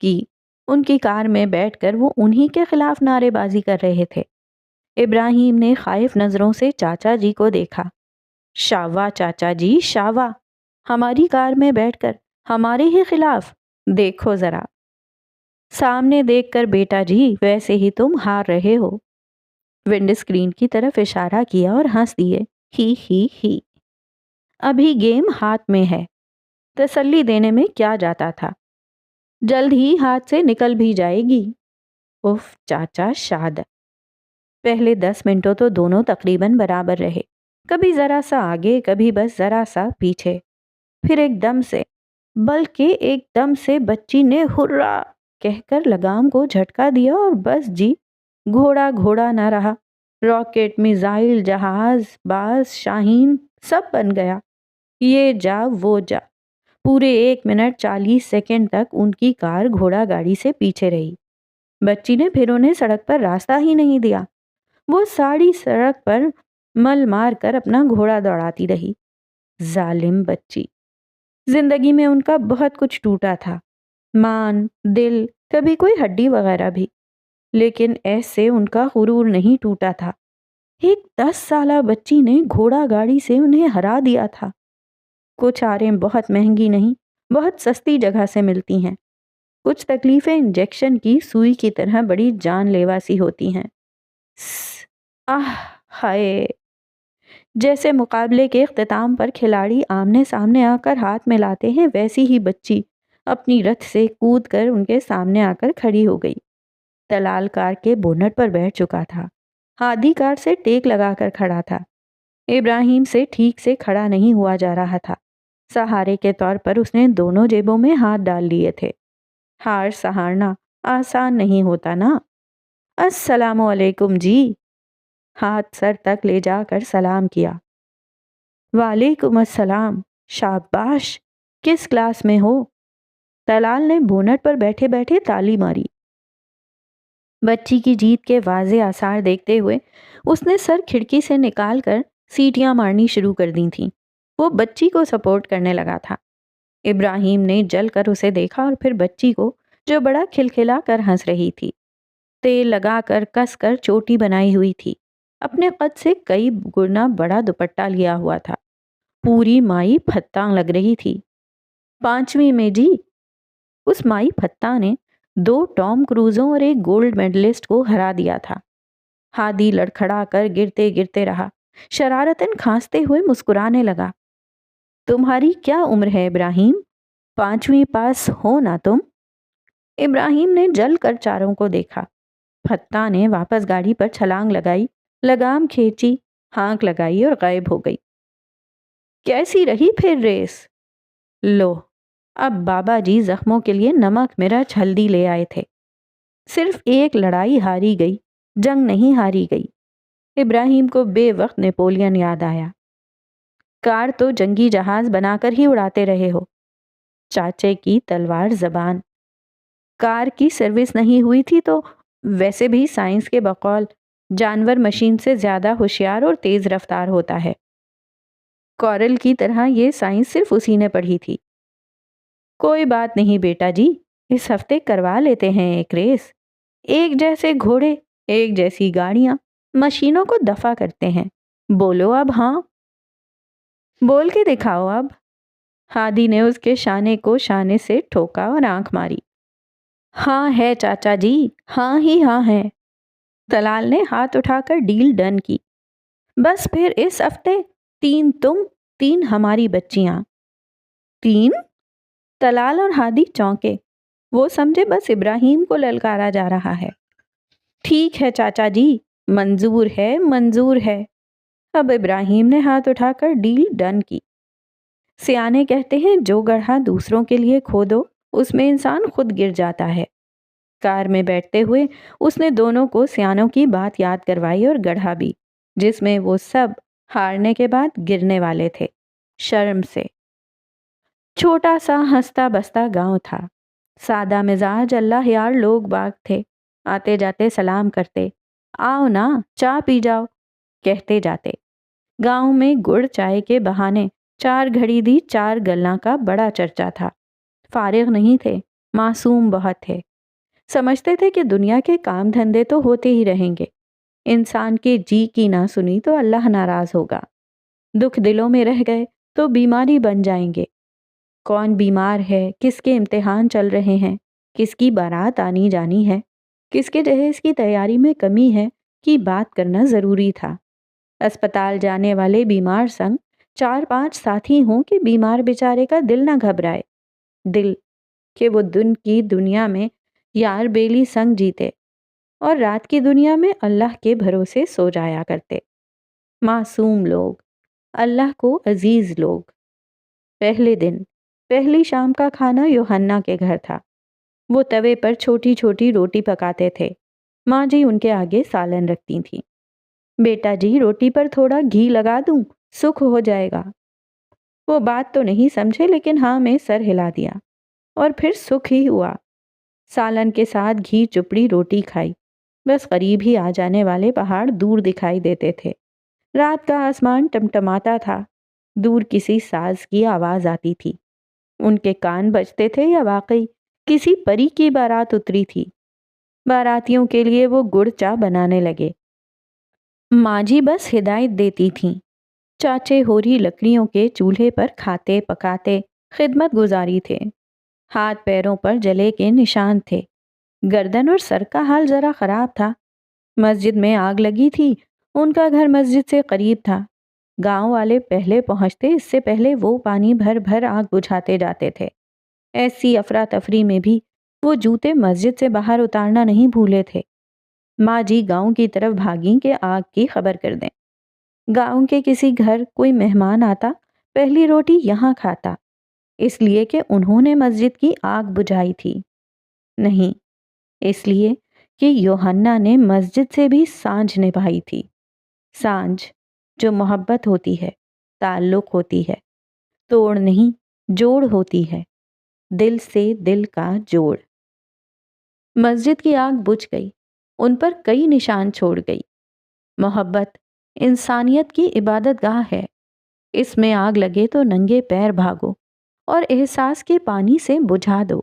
کی، ان کی کار میں بیٹھ کر وہ انہی کے خلاف نعرے بازی کر رہے تھے۔ ابراہیم نے خائف نظروں سے چاچا جی کو دیکھا۔ شاوا چاچا جی شاوا، ہماری کار میں بیٹھ کر ہمارے ہی خلاف، دیکھو ذرا۔ سامنے دیکھ کر بیٹا جی، ویسے ہی تم ہار رہے ہو۔ ونڈ اسکرین کی طرف اشارہ کیا اور ہنس دیے، ہی ہی ہی۔ ابھی گیم ہاتھ میں ہے، تسلی دینے میں کیا جاتا تھا، جلد ہی ہاتھ سے نکل بھی جائے گی۔ اف چاچا شاد۔ پہلے 10 منٹوں تو دونوں تقریباً برابر رہے، کبھی ذرا سا آگے، کبھی بس ذرا سا پیچھے۔ پھر ایک دم سے، بلکہ ایک دم سے بچی نے ہرا کہہ کر لگام کو جھٹکا دیا اور بس جی، گھوڑا گھوڑا نہ رہا، راکٹ، میزائل، جہاز، باز، شاہین سب بن گیا۔ یہ جا وہ جا، پورے 1 منٹ 40 سیکنڈ تک ان کی کار گھوڑا گاڑی سے پیچھے رہی۔ بچی نے پھر انہیں سڑک پر راستہ ہی نہیں دیا، وہ ساڑی سڑک پر مل مار کر اپنا گھوڑا دوڑاتی رہی۔ ظالم بچی۔ زندگی میں ان کا بہت کچھ ٹوٹا تھا، مان، دل، کبھی کوئی ہڈی وغیرہ بھی، لیکن ایسے ان کا غرور نہیں ٹوٹا تھا۔ ایک 10 سالہ بچی نے گھوڑا گاڑی سے انہیں ہرا دیا تھا۔ کچھ آریں بہت مہنگی نہیں، بہت سستی جگہ سے ملتی ہیں۔ کچھ تکلیفیں انجیکشن کی سوئی کی طرح بڑی جان لیوا سی ہوتی ہیں۔ ہائے، جیسے مقابلے کے اختتام پر کھلاڑی آمنے سامنے آ کر ہاتھ ملاتے ہیں، ویسی ہی بچی اپنی رتھ سے کود کر ان کے سامنے آ کر کھڑی ہو گئی۔ طلال کار کے بونٹ پر بیٹھ چکا تھا، ہادی کار سے ٹیک لگا کر کھڑا تھا۔ ابراہیم سے ٹھیک سے کھڑا نہیں ہوا جا رہا تھا، سہارے کے طور پر اس نے دونوں جیبوں میں ہاتھ ڈال لیے تھے۔ ہار سہارنا آسان نہیں ہوتا نا۔ السلام علیکم جی، ہاتھ سر تک لے جا کر سلام کیا۔ وعلیکم السلام، شاباش، کس کلاس میں ہو؟ طلال نے بونٹ پر بیٹھے بیٹھے تالی ماری۔ بچی کی جیت کے واضح آثار دیکھتے ہوئے اس نے سر کھڑکی سے نکال کر سیٹیاں مارنی شروع کر دی تھیں۔ وہ بچی کو سپورٹ کرنے لگا تھا۔ ابراہیم نے جل کر اسے دیکھا اور پھر بچی کو، جو بڑا کھلکھلا کر ہنس رہی تھی، تیل لگا کر کس کر چوٹی بنائی ہوئی تھی، اپنے قد سے کئی گنا بڑا دوپٹہ لیا ہوا تھا، پوری مائی پھتاں لگ رہی تھی۔ 5ویں میں جی، اس مائی پھتاں نے 2 ٹام کروزوں اور ایک گولڈ میڈلسٹ کو ہرا دیا تھا۔ ہادی لڑکھڑا کر گرتے گرتے رہا، شرارتاً کھانستے ہوئے مسکرانے لگا۔ تمہاری کیا عمر ہے ابراہیم؟ 5ویں پاس ہو نا تم؟ ابراہیم نے جل کر چاروں کو دیکھا۔ پھتاں نے واپس گاڑی پر چھلانگ لگائی، لگام کھینچی، ہانک لگائی اور غائب ہو گئی۔ کیسی رہی پھر ریس؟ لو، اب بابا جی زخموں کے لیے نمک مرچ ہلدی لے آئے تھے۔ صرف ایک لڑائی ہاری گئی، جنگ نہیں ہاری گئی۔ ابراہیم کو بے وقت نیپولین یاد آیا۔ کار تو جنگی جہاز بنا کر ہی اڑاتے رہے ہو۔ چاچے کی تلوار زبان۔ کار کی سروس نہیں ہوئی تھی تو ویسے بھی سائنس کے بقول جانور مشین سے زیادہ ہوشیار اور تیز رفتار ہوتا ہے۔ کورل کی طرح یہ سائنس صرف اسی نے پڑھی تھی۔ کوئی بات نہیں بیٹا جی، اس ہفتے کروا لیتے ہیں ایک ریس۔ ایک جیسے گھوڑے، ایک جیسی گاڑیاں مشینوں کو دفع کرتے ہیں۔ بولو اب ہاں، بول کے دکھاؤ اب۔ ہادی نے اس کے شانے کو شانے سے ٹھوکا اور آنکھ ماری۔ ہاں ہے چاچا جی، ہاں ہی ہاں ہے۔ طلال نے ہاتھ اٹھا کر ڈیل ڈن کی۔ بس پھر اس ہفتے 3 تم، 3 ہماری بچیاں۔ 3؟ طلال اور ہادی چونکے۔ وہ سمجھے بس ابراہیم کو للکارا جا رہا ہے۔ ٹھیک ہے چاچا جی، منظور ہے، منظور ہے۔ اب ابراہیم نے ہاتھ اٹھا کر ڈیل ڈن کی۔ سیانے کہتے ہیں جو گڑھا دوسروں کے لیے کھودو اس میں انسان خود گر جاتا ہے۔ کار میں بیٹھتے ہوئے اس نے دونوں کو سیانوں کی بات یاد کروائی اور گڑھا بھی، جس میں وہ سب ہارنے کے بعد گرنے والے تھے، شرم سے۔ چھوٹا سا ہنستا بستا گاؤں تھا۔ سادہ مزاج اللہ یار لوگ باغ تھے، آتے جاتے سلام کرتے، آؤ نا چائے پی جاؤ کہتے جاتے۔ گاؤں میں گڑ چائے کے بہانے 4 گھڑی دی 4 گلاں کا بڑا چرچا تھا۔ فارغ نہیں تھے، معصوم بہت تھے۔ سمجھتے تھے کہ دنیا کے کام دھندے تو ہوتے ہی رہیں گے، انسان کے جی کی نہ سنی تو اللہ ناراض ہوگا۔ دکھ دلوں میں رہ گئے تو بیماری بن جائیں گے۔ کون بیمار ہے، کس کے امتحان چل رہے ہیں، کس کی بارات آنی جانی ہے، کس کے جہیز کی تیاری میں کمی ہے کی بات کرنا ضروری تھا۔ اسپتال جانے والے بیمار سنگ 4-5 ساتھی ہوں کہ بیمار بیچارے کا دل نہ گھبرائے، دل کہ وہ دن کی دنیا میں یار بیلی سنگ جیتے اور رات کی دنیا میں اللہ کے بھروسے سو جایا کرتے۔ معصوم لوگ، اللہ کو عزیز لوگ۔ پہلے دن، پہلی شام کا کھانا یوحنا کے گھر تھا۔ وہ توے پر چھوٹی چھوٹی روٹی پکاتے تھے۔ ماں جی ان کے آگے سالن رکھتی تھیں۔ بیٹا جی روٹی پر تھوڑا گھی لگا دوں، سکھ ہو جائے گا۔ وہ بات تو نہیں سمجھے لیکن ہاں میں سر ہلا دیا اور پھر سکھ ہی ہوا۔ سالن کے ساتھ گھی چپڑی روٹی کھائی۔ بس قریب ہی آ جانے والے پہاڑ دور دکھائی دیتے تھے۔ رات کا آسمان ٹمٹماتا تھا، دور کسی ساز کی آواز آتی تھی۔ ان کے کان بجتے تھے یا واقعی کسی پری کی بارات اتری تھی۔ باراتیوں کے لیے وہ گڑ چا بنانے لگے۔ ماں جی بس ہدایت دیتی تھیں۔ چاچے ہوری لکڑیوں کے چولہے پر کھاتے پکاتے خدمت گزاری تھے۔ ہاتھ پیروں پر جلے کے نشان تھے۔ گردن اور سر کا حال ذرا خراب تھا۔ مسجد میں آگ لگی تھی، ان کا گھر مسجد سے قریب تھا۔ گاؤں والے پہلے پہنچتے، اس سے پہلے وہ پانی بھر بھر آگ بجھاتے جاتے تھے۔ ایسی افراتفری میں بھی وہ جوتے مسجد سے باہر اتارنا نہیں بھولے تھے۔ ماں جی گاؤں کی طرف بھاگیں کہ آگ کی خبر کر دیں۔ گاؤں کے کسی گھر کوئی مہمان آتا، پہلی روٹی یہاں کھاتا، اس لیے کہ انہوں نے مسجد کی آگ بجھائی تھی، نہیں اس لیے کہ یوحنا نے مسجد سے بھی سانجھ نبھائی تھی۔ سانجھ جو محبت ہوتی ہے، تعلق ہوتی ہے، توڑ نہیں جوڑ ہوتی ہے۔ دل سے دل کا جوڑ۔ مسجد کی آگ بجھ گئی، ان پر کئی نشان چھوڑ گئی۔ محبت انسانیت کی عبادت گاہ ہے، اس میں آگ لگے تو ننگے پیر بھاگو اور احساس کے پانی سے بجھا دو۔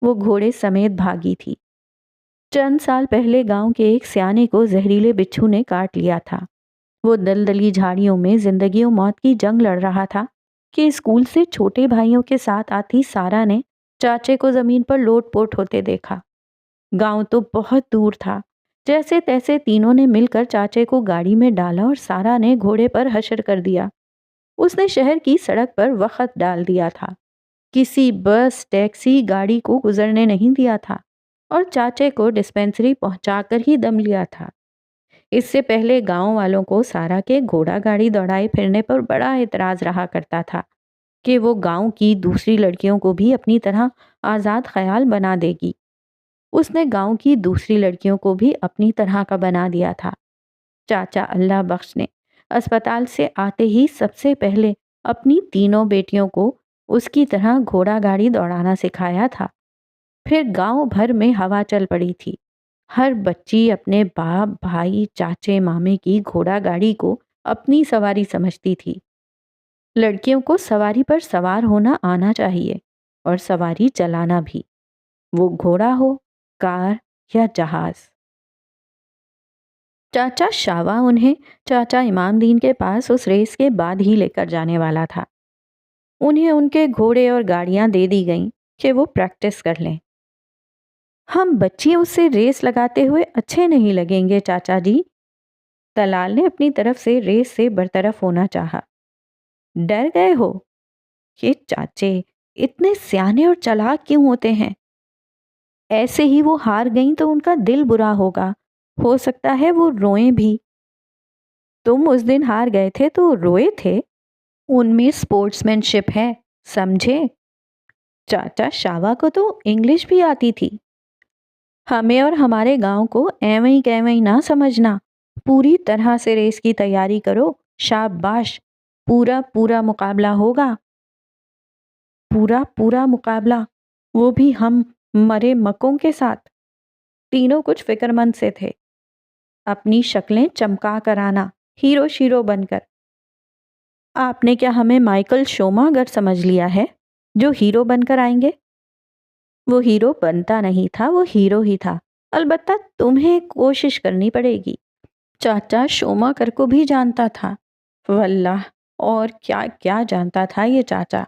وہ گھوڑے سمیت بھاگی تھی۔ چند سال پہلے گاؤں کے ایک سیانے کو زہریلے بچھو نے کاٹ لیا تھا۔ وہ دلدلی جھاڑیوں میں زندگی و موت کی جنگ لڑ رہا تھا کہ اسکول سے چھوٹے بھائیوں کے ساتھ آتی سارا نے چاچے کو زمین پر لوٹ پوٹ ہوتے دیکھا۔ گاؤں تو بہت دور تھا، جیسے تیسے تینوں نے مل کر چاچے کو گاڑی میں ڈالا اور سارا نے گھوڑے پر حشر کر دیا۔ اس نے شہر کی سڑک پر وقت ڈال دیا تھا، کسی بس ٹیکسی گاڑی کو گزرنے نہیں دیا تھا اور چاچے کو ڈسپینسری پہنچا کر ہی دم لیا تھا۔ اس سے پہلے گاؤں والوں کو سارا کے گھوڑا گاڑی دوڑائے پھرنے پر بڑا اعتراض رہا کرتا تھا کہ وہ گاؤں کی دوسری لڑکیوں کو بھی اپنی طرح آزاد خیال بنا دے گی۔ اس نے گاؤں کی دوسری لڑکیوں کو بھی اپنی طرح کا بنا دیا تھا۔ چاچا اللہ بخش نے اسپتال سے آتے ہی سب سے پہلے اپنی تینوں بیٹیوں کو اس کی طرح گھوڑا گاڑی دوڑانا سکھایا تھا۔ پھر گاؤں بھر میں ہوا چل پڑی تھی، ہر بچی اپنے باپ، بھائی، چاچے، مامے کی گھوڑا گاڑی کو اپنی سواری سمجھتی تھی۔ لڑکیوں کو سواری پر سوار ہونا آنا چاہیے اور سواری چلانا بھی، وہ گھوڑا ہو، کار یا جہاز۔ چاچا شاوا انہیں چاچا امام دین کے پاس اس ریس کے بعد ہی لے کر جانے والا تھا۔ انہیں ان کے گھوڑے اور گاڑیاں دے دی گئیں کہ وہ پریکٹس کر لیں۔ ہم بچیوں سے ریس لگاتے ہوئے اچھے نہیں لگیں گے چاچا جی، طلال نے اپنی طرف سے ریس سے برطرف ہونا چاہا۔ ڈر گئے ہو؟ یہ چاچے اتنے سیانے اور چلاک کیوں ہوتے ہیں؟ ایسے ہی وہ ہار گئیں تو ان کا دل برا ہوگا، ہو سکتا ہے وہ روئیں بھی۔ تم اس دن ہار گئے تھے تو روئے تھے، ان میں اسپورٹس مین شپ ہے، سمجھے؟ چاچا شاوا کو تو انگلش بھی آتی تھی۔ ہمیں اور ہمارے گاؤں کو ایویں کیویں نہ سمجھنا، پوری طرح سے ریس کی تیاری کرو، شاباش، پورا پورا مقابلہ ہوگا۔ پورا مقابلہ، وہ بھی ہم مرے مکوں کے ساتھ۔ تینوں کچھ فکر مند سے تھے۔ اپنی شکلیں چمکا کر آنا، ہیرو شیرو بن کر۔ آپ نے کیا ہمیں مائیکل شوماگر سمجھ لیا ہے جو ہیرو بن کر آئیں گے؟ وہ ہیرو بنتا نہیں تھا، وہ ہیرو ہی تھا، البتہ تمہیں کوشش کرنی پڑے گی۔ چاچا شوماگر کو بھی جانتا تھا، واللہ اور کیا کیا جانتا تھا یہ چاچا۔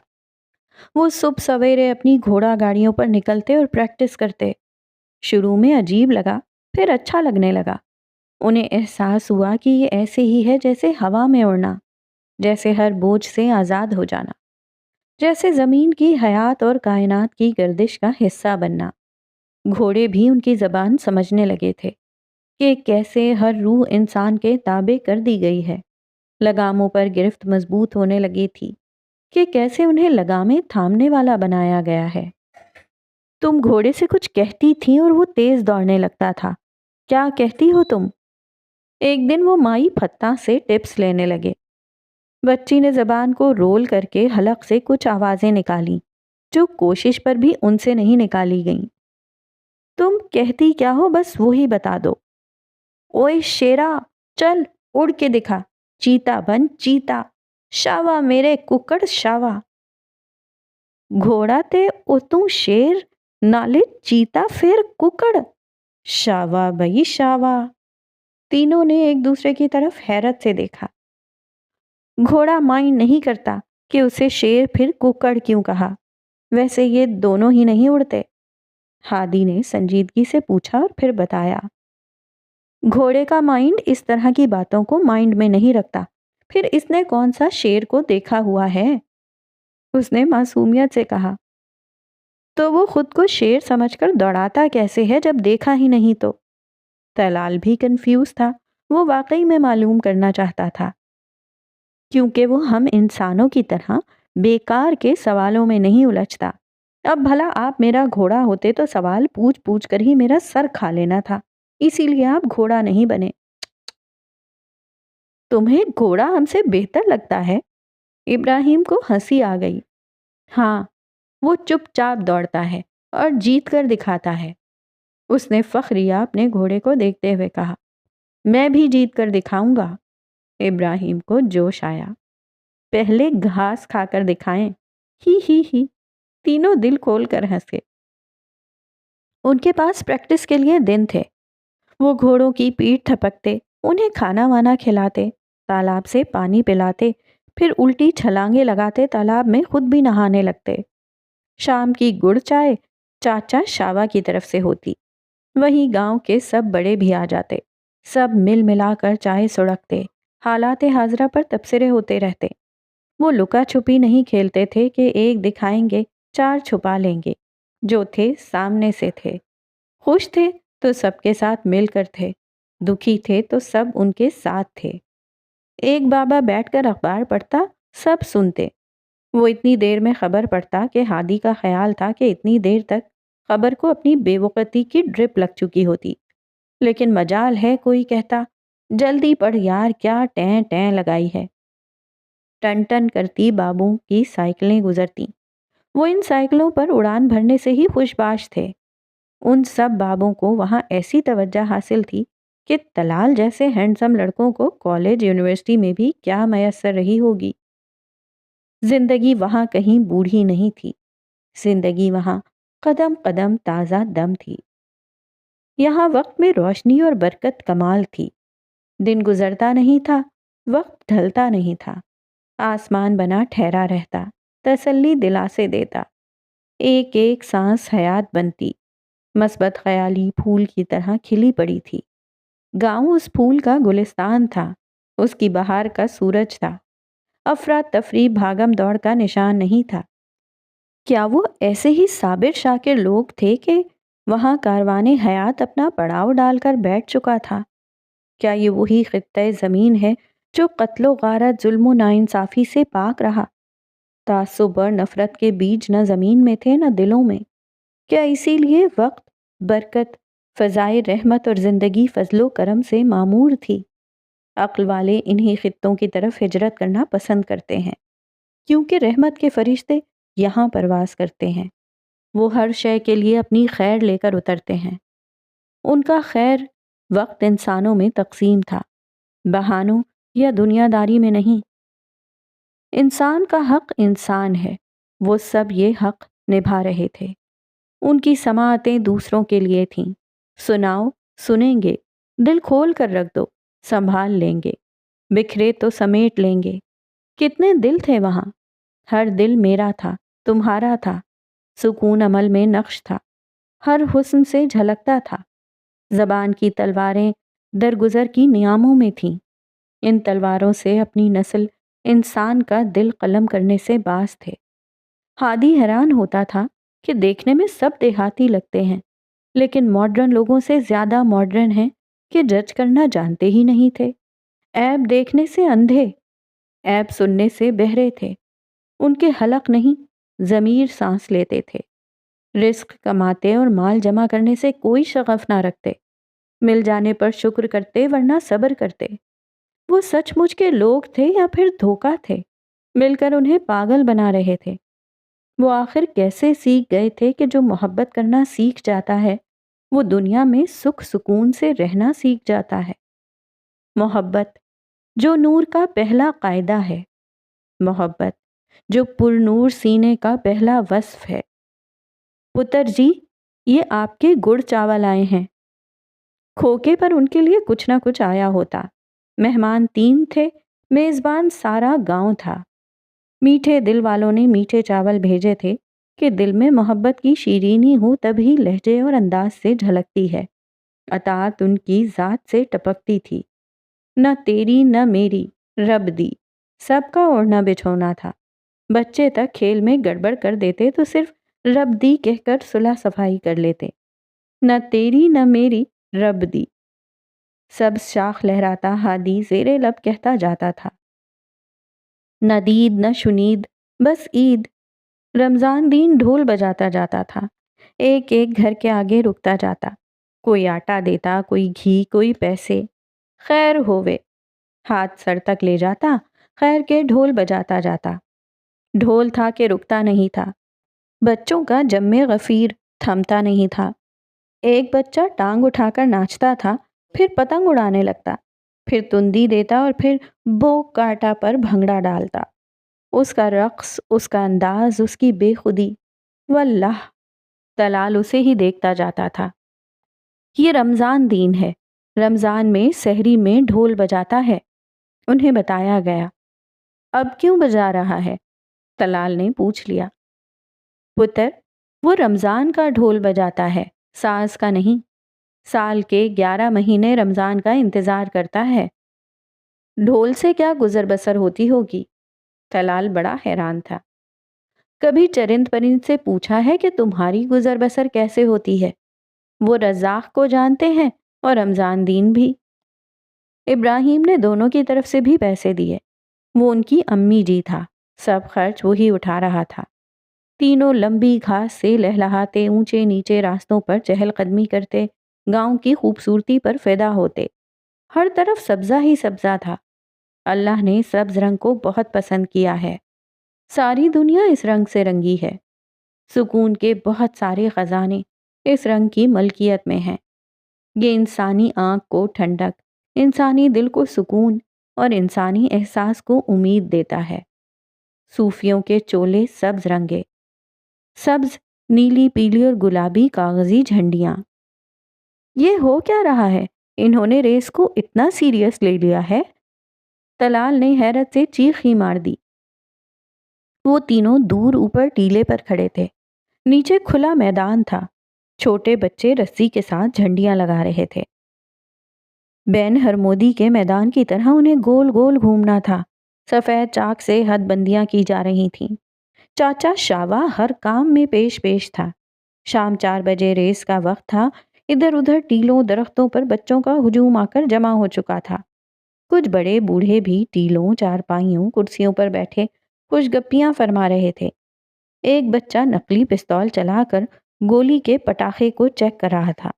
وہ صبح سویرے اپنی گھوڑا گاڑیوں پر نکلتے اور پریکٹس کرتے۔ شروع میں عجیب لگا، پھر اچھا لگنے لگا۔ انہیں احساس ہوا کہ یہ ایسے ہی ہے جیسے ہوا میں اڑنا، جیسے ہر بوجھ سے آزاد ہو جانا، جیسے زمین کی حیات اور کائنات کی گردش کا حصہ بننا۔ گھوڑے بھی ان کی زبان سمجھنے لگے تھے کہ کیسے ہر روح انسان کے تابع کر دی گئی ہے۔ لگاموں پر گرفت مضبوط ہونے لگی تھی کہ کیسے انہیں لگامیں تھامنے والا بنایا گیا ہے۔ تم گھوڑے سے کچھ کہتی تھی اور وہ تیز دوڑنے لگتا تھا، کیا کہتی ہو تم؟ ایک دن وہ مائی پھتہ سے ٹپس لینے لگے۔ بچی نے زبان کو رول کر کے حلق سے کچھ آوازیں نکالیں جو کوشش پر بھی ان سے نہیں نکالی گئیں۔ تم کہتی کیا ہو بس وہی بتا دو۔ اوئے شیرا، چل اڑ کے دکھا، چیتا بن چیتا، شاوا میرے ککڑ شاوا۔ گھوڑا تے اتوں شیر، نالے چیتا پھر ککڑ، شاوا بھئی شاوا۔ تینوں نے ایک دوسرے کی طرف حیرت سے دیکھا۔ گھوڑا مائنڈ نہیں کرتا کہ اسے شیر پھر ککڑ کیوں کہا، ویسے یہ دونوں ہی نہیں اڑتے۔ ہادی نے سنجیدگی سے پوچھا اور پھر بتایا، گھوڑے کا مائنڈ اس طرح کی باتوں کو مائنڈ میں نہیں رکھتا، پھر اس نے کون سا شیر کو دیکھا ہوا ہے؟ اس نے معصومیت سے کہا، تو وہ خود کو شیر سمجھ کر دوڑاتا کیسے ہے جب دیکھا ہی نہیں تو؟ طلال بھی کنفیوز تھا، وہ واقعی میں معلوم کرنا چاہتا تھا، کیونکہ وہ ہم انسانوں کی طرح بیکار کے سوالوں میں نہیں الجھتا۔ اب بھلا آپ میرا گھوڑا ہوتے تو سوال پوچھ پوچھ کر ہی میرا سر کھا لینا تھا، اسی لیے آپ گھوڑا نہیں بنے۔ تمہیں گھوڑا ہم سے بہتر لگتا ہے؟ ابراہیم کو ہنسی آ گئی۔ ہاں، وہ چپ چاپ دوڑتا ہے اور جیت کر دکھاتا ہے۔ اس نے فخریہ اپنے گھوڑے کو دیکھتے ہوئے کہا، میں بھی جیت کر دکھاؤں گا۔ ابراہیم کو جوش آیا، پہلے گھاس کھا کر دکھائیں۔ ہی تینوں دل کھول کر ہنسے۔ ان کے پاس پریکٹس کے لیے دن تھے۔ وہ گھوڑوں کی پیٹھ تھپکتے، انہیں کھانا وانا کھلاتے، تالاب سے پانی پلاتے، پھر الٹی چھلانگیں لگاتے تالاب میں خود بھی نہانے لگتے۔ شام کی گڑ چائے چاچا شاوا کی طرف سے ہوتی۔ وہیں گاؤں کے سب بڑے بھی آ جاتے، سب مل ملا کر چائے سڑکتے، حالات حاضرہ پر تبصرے ہوتے رہتے۔ وہ لکا چھپی نہیں کھیلتے تھے کہ ایک دکھائیں گے، چار چھپا لیں گے۔ جو تھے سامنے سے تھے، خوش تھے تو سب کے ساتھ مل کر تھے، دکھی تھے تو سب ان کے ساتھ تھے۔ ایک بابا بیٹھ کر اخبار پڑھتا، سب سنتے۔ وہ اتنی دیر میں خبر پڑھتا کہ ہادی کا خیال تھا کہ اتنی دیر تک خبر کو اپنی بے وقتی کی ڈرپ لگ چکی ہوتی، لیکن مجال ہے کوئی کہتا، جلدی پڑھ یار، کیا ٹیں ٹیں لگائی ہے۔ ٹن ٹن کرتی بابوں کی سائیکلیں گزرتی، وہ ان سائیکلوں پر اڑان بھرنے سے ہی خوش باش تھے۔ ان سب بابوں کو وہاں ایسی توجہ حاصل تھی کہ تلال جیسے ہینڈسم لڑکوں کو کالج یونیورسٹی میں بھی کیا میسر رہی ہوگی۔ زندگی وہاں کہیں بوڑھی نہیں تھی، زندگی وہاں قدم قدم تازہ دم تھی۔ یہاں وقت میں روشنی اور برکت کمال تھی۔ دن گزرتا نہیں تھا، وقت ڈھلتا نہیں تھا، آسمان بنا ٹھہرا رہتا، تسلی دلاسے دیتا، ایک ایک سانس حیات بنتی، مثبت خیالی پھول کی طرح کھلی پڑی تھی۔ گاؤں اس پھول کا گلستان تھا، اس کی بہار کا سورج تھا، افراتفری بھاگم دوڑ کا نشان نہیں تھا۔ کیا وہ ایسے ہی صابر شاکر لوگ تھے کہ وہاں کاروان حیات اپنا پڑاؤ ڈال کر بیٹھ چکا تھا؟ کیا یہ وہی خطہ زمین ہے جو قتل و غارت، ظلم و ناانصافی سے پاک رہا؟ تعصب اور نفرت کے بیج نہ زمین میں تھے نہ دلوں میں۔ کیا اسی لیے وقت، برکت، فضائے رحمت اور زندگی فضل و کرم سے معمور تھی؟ عقل والے انہی خطوں کی طرف ہجرت کرنا پسند کرتے ہیں، کیونکہ رحمت کے فرشتے یہاں پرواز کرتے ہیں۔ وہ ہر شے کے لیے اپنی خیر لے کر اترتے ہیں۔ ان کا خیر وقت انسانوں میں تقسیم تھا، بہانوں یا دنیا داری میں نہیں۔ انسان کا حق انسان ہے، وہ سب یہ حق نبھا رہے تھے۔ ان کی سماعتیں دوسروں کے لیے تھیں۔ سناؤ، سنیں گے، دل کھول کر رکھ دو، سنبھال لیں گے، بکھرے تو سمیٹ لیں گے۔ کتنے دل تھے وہاں، ہر دل میرا تھا، تمہارا تھا، سکون عمل میں نقش تھا، ہر حسن سے جھلکتا تھا۔ زبان کی تلواریں درگزر کی نیاموں میں تھیں، ان تلواروں سے اپنی نسل انسان کا دل قلم کرنے سے باز تھے۔ ہادی حیران ہوتا تھا کہ دیکھنے میں سب دیہاتی لگتے ہیں، لیکن ماڈرن لوگوں سے زیادہ ماڈرن ہیں کہ جج کرنا جانتے ہی نہیں تھے۔ عیب دیکھنے سے اندھے، عیب سننے سے بہرے تھے۔ ان کے حلق نہیں، ضمیر سانس لیتے تھے۔ رزق کماتے اور مال جمع کرنے سے کوئی شغف نہ رکھتے، مل جانے پر شکر کرتے ورنہ صبر کرتے۔ وہ سچ مچ کے لوگ تھے یا پھر دھوکہ تھے؟ مل کر انہیں پاگل بنا رہے تھے۔ وہ آخر کیسے سیکھ گئے تھے کہ جو محبت کرنا سیکھ جاتا ہے وہ دنیا میں سکھ سکون سے رہنا سیکھ جاتا ہے۔ محبت جو نور کا پہلا قاعدہ ہے، محبت جو پر نور سینے کا پہلا وصف ہے۔ پتر جی، یہ آپ کے گڑ چاول آئے ہیں۔ کھوکے پر ان کے لیے کچھ نہ کچھ آیا ہوتا۔ مہمان 3 تھے، میزبان سارا گاؤں تھا۔ میٹھے دل والوں نے میٹھے چاول بھیجے تھے کہ دل میں محبت کی شیرینی ہو تبھی لہجے اور انداز سے جھلکتی ہے، اطاعت ان کی ذات سے ٹپکتی تھی۔ نہ تیری نہ میری، رب دی، سب کا اوڑھنا بچھونا تھا۔ بچے تک کھیل میں گڑبڑ کر دیتے تو صرف رب دی کہہ کر صلح صفائی کر لیتے۔ نہ تیری نہ میری، رب دی، سب شاخ لہراتا ہادی زیر لب کہتا جاتا تھا۔ نہ دید نہ شنید، بس عید۔ رمضان دین ڈھول بجاتا جاتا تھا، ایک ایک گھر کے آگے رکتا جاتا، کوئی آٹا دیتا، کوئی گھی، کوئی پیسے۔ خیر ہووے، ہاتھ سر تک لے جاتا، خیر کے ڈھول بجاتا جاتا۔ ڈھول تھا کہ رکتا نہیں تھا، بچوں کا جم غفیر تھمتا نہیں تھا۔ ایک بچہ ٹانگ اٹھا کر ناچتا تھا، پھر پتنگ اڑانے لگتا، پھر تندی دیتا اور پھر بو کاٹا پر بھنگڑا ڈالتا۔ اس کا رقص، اس کا انداز، اس کی بے خودی، واللہ طلال اسے ہی دیکھتا جاتا تھا۔ یہ رمضان دین ہے، رمضان میں سحری میں ڈھول بجاتا ہے، انہیں بتایا گیا۔ اب کیوں بجا رہا ہے؟ طلال نے پوچھ لیا۔ پتر، وہ رمضان کا ڈھول بجاتا ہے، ساز کا نہیں۔ سال کے 11 مہینے رمضان کا انتظار کرتا ہے، ڈھول سے کیا گزر بسر ہوتی ہوگی؟ طلال بڑا حیران تھا۔ کبھی چرند پرند سے پوچھا ہے کہ تمہاری گزر بسر کیسے ہوتی ہے؟ وہ رزاق کو جانتے ہیں اور رمضان دین بھی۔ ابراہیم نے دونوں کی طرف سے بھی پیسے دیے، وہ ان کی امی جی تھا، سب خرچ وہی اٹھا رہا تھا۔ تینوں لمبی گھاس سے لہلہاتے اونچے نیچے راستوں پر چہل قدمی کرتے، گاؤں کی خوبصورتی پر فدا ہوتے۔ ہر طرف سبزہ ہی سبزہ تھا۔ اللہ نے سبز رنگ کو بہت پسند کیا ہے، ساری دنیا اس رنگ سے رنگی ہے۔ سکون کے بہت سارے خزانے اس رنگ کی ملکیت میں ہیں۔ یہ انسانی آنکھ کو ٹھنڈک، انسانی دل کو سکون اور انسانی احساس کو امید دیتا ہے۔ صوفیوں کے چولے سبز رنگے، سبز، نیلی، پیلی اور گلابی کاغذی جھنڈیاں۔ یہ ہو کیا رہا ہے؟ انہوں نے ریس کو اتنا سیریس لے لیا ہے؟ طلال نے حیرت سے چیخ ہی مار دی۔ وہ تینوں دور اوپر ٹیلے پر کھڑے تھے، نیچے کھلا میدان تھا، چھوٹے بچے رسی کے ساتھ جھنڈیاں لگا رہے تھے۔ بین ہرمودی کے میدان کی طرح انہیں گول گول گھومنا تھا، سفید چاک سے حد بندیاں کی جا رہی تھیں۔ چاچا شاوا ہر کام میں پیش تھا۔ شام 4 بجے ریس کا وقت تھا، ادھر ادھر ٹیلوں درختوں پر بچوں کا ہجوم آ کر جمع ہو چکا تھا۔ کچھ بڑے بوڑھے بھی ٹیلوں، چارپائیوں، کرسیوں پر بیٹھے کچھ گپیاں فرما رہے تھے۔ ایک بچہ نقلی پستول چلا کر گولی کے پٹاخے کو چیک کر رہا تھا۔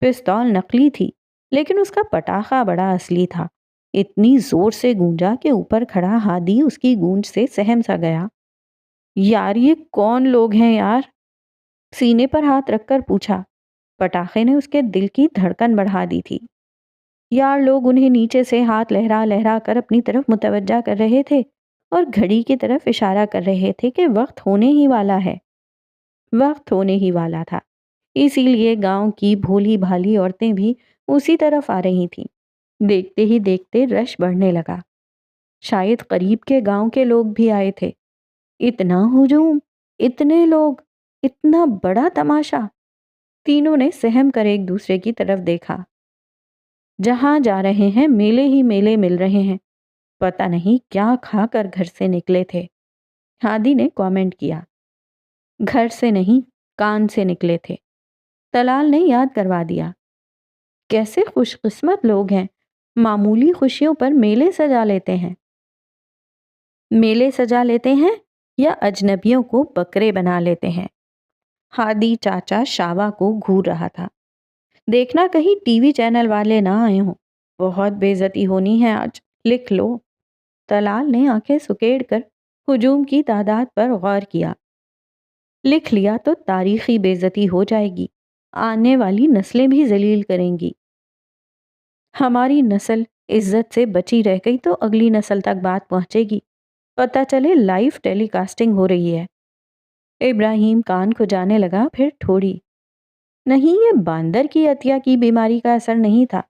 پستول نقلی تھی، لیکن اس کا پٹاخہ بڑا اصلی تھا۔ اتنی زور سے گونجا کہ اوپر کھڑا ہادی اس کی گونج سے سہم سا گیا۔ یار یہ کون لوگ ہیں یار؟ سینے پر ہاتھ رکھ کر پوچھا۔ پٹاخے نے اس کے دل کی دھڑکن بڑھا دی تھی۔ یار لوگ انہیں نیچے سے ہاتھ لہرا لہرا کر اپنی طرف متوجہ کر رہے تھے اور گھڑی کی طرف اشارہ کر رہے تھے کہ وقت ہونے ہی والا ہے۔ وقت ہونے ہی والا تھا، اسی لیے گاؤں کی بھولی بھالی عورتیں بھی اسی طرف آ رہی تھیں۔ دیکھتے ہی دیکھتے رش بڑھنے لگا، شاید قریب کے گاؤں کے لوگ بھی آئے تھے۔ اتنا ہجوم، اتنے لوگ، اتنا بڑا تماشا! تینوں نے سہم کر ایک دوسرے کی طرف دیکھا۔ جہاں جا رہے ہیں میلے ہی میلے مل رہے ہیں، پتہ نہیں کیا کھا کر گھر سے نکلے تھے۔ ہادی نے کامنٹ کیا۔ گھر سے نہیں، کان سے نکلے تھے۔ طلال نے یاد کروا دیا۔ کیسے خوش قسمت لوگ ہیں، معمولی خوشیوں پر میلے سجا لیتے ہیں۔ میلے سجا لیتے ہیں یا اجنبیوں کو بکرے بنا لیتے ہیں؟ ہادی چاچا شاوا کو گھور رہا تھا۔ دیکھنا کہیں ٹی وی چینل والے نہ آئے ہوں، بہت بے عزتی ہونی ہے آج، لکھ لو۔ طلال نے آنکھیں سکیڑ کر ہجوم کی تعداد پر غور کیا۔ لکھ لیا تو تاریخی بے عزتی ہو جائے گی، آنے والی نسلیں بھی ذلیل کریں گی۔ ہماری نسل عزت سے بچی رہ گئی تو اگلی نسل تک بات پہنچے گی، پتہ چلے لائیو ٹیلی کاسٹنگ ہو رہی ہے۔ ابراہیم کان کھجانے لگا، پھر ٹھوڑی۔ نہیں، یہ باندر کی عطیہ کی بیماری کا اثر نہیں تھا۔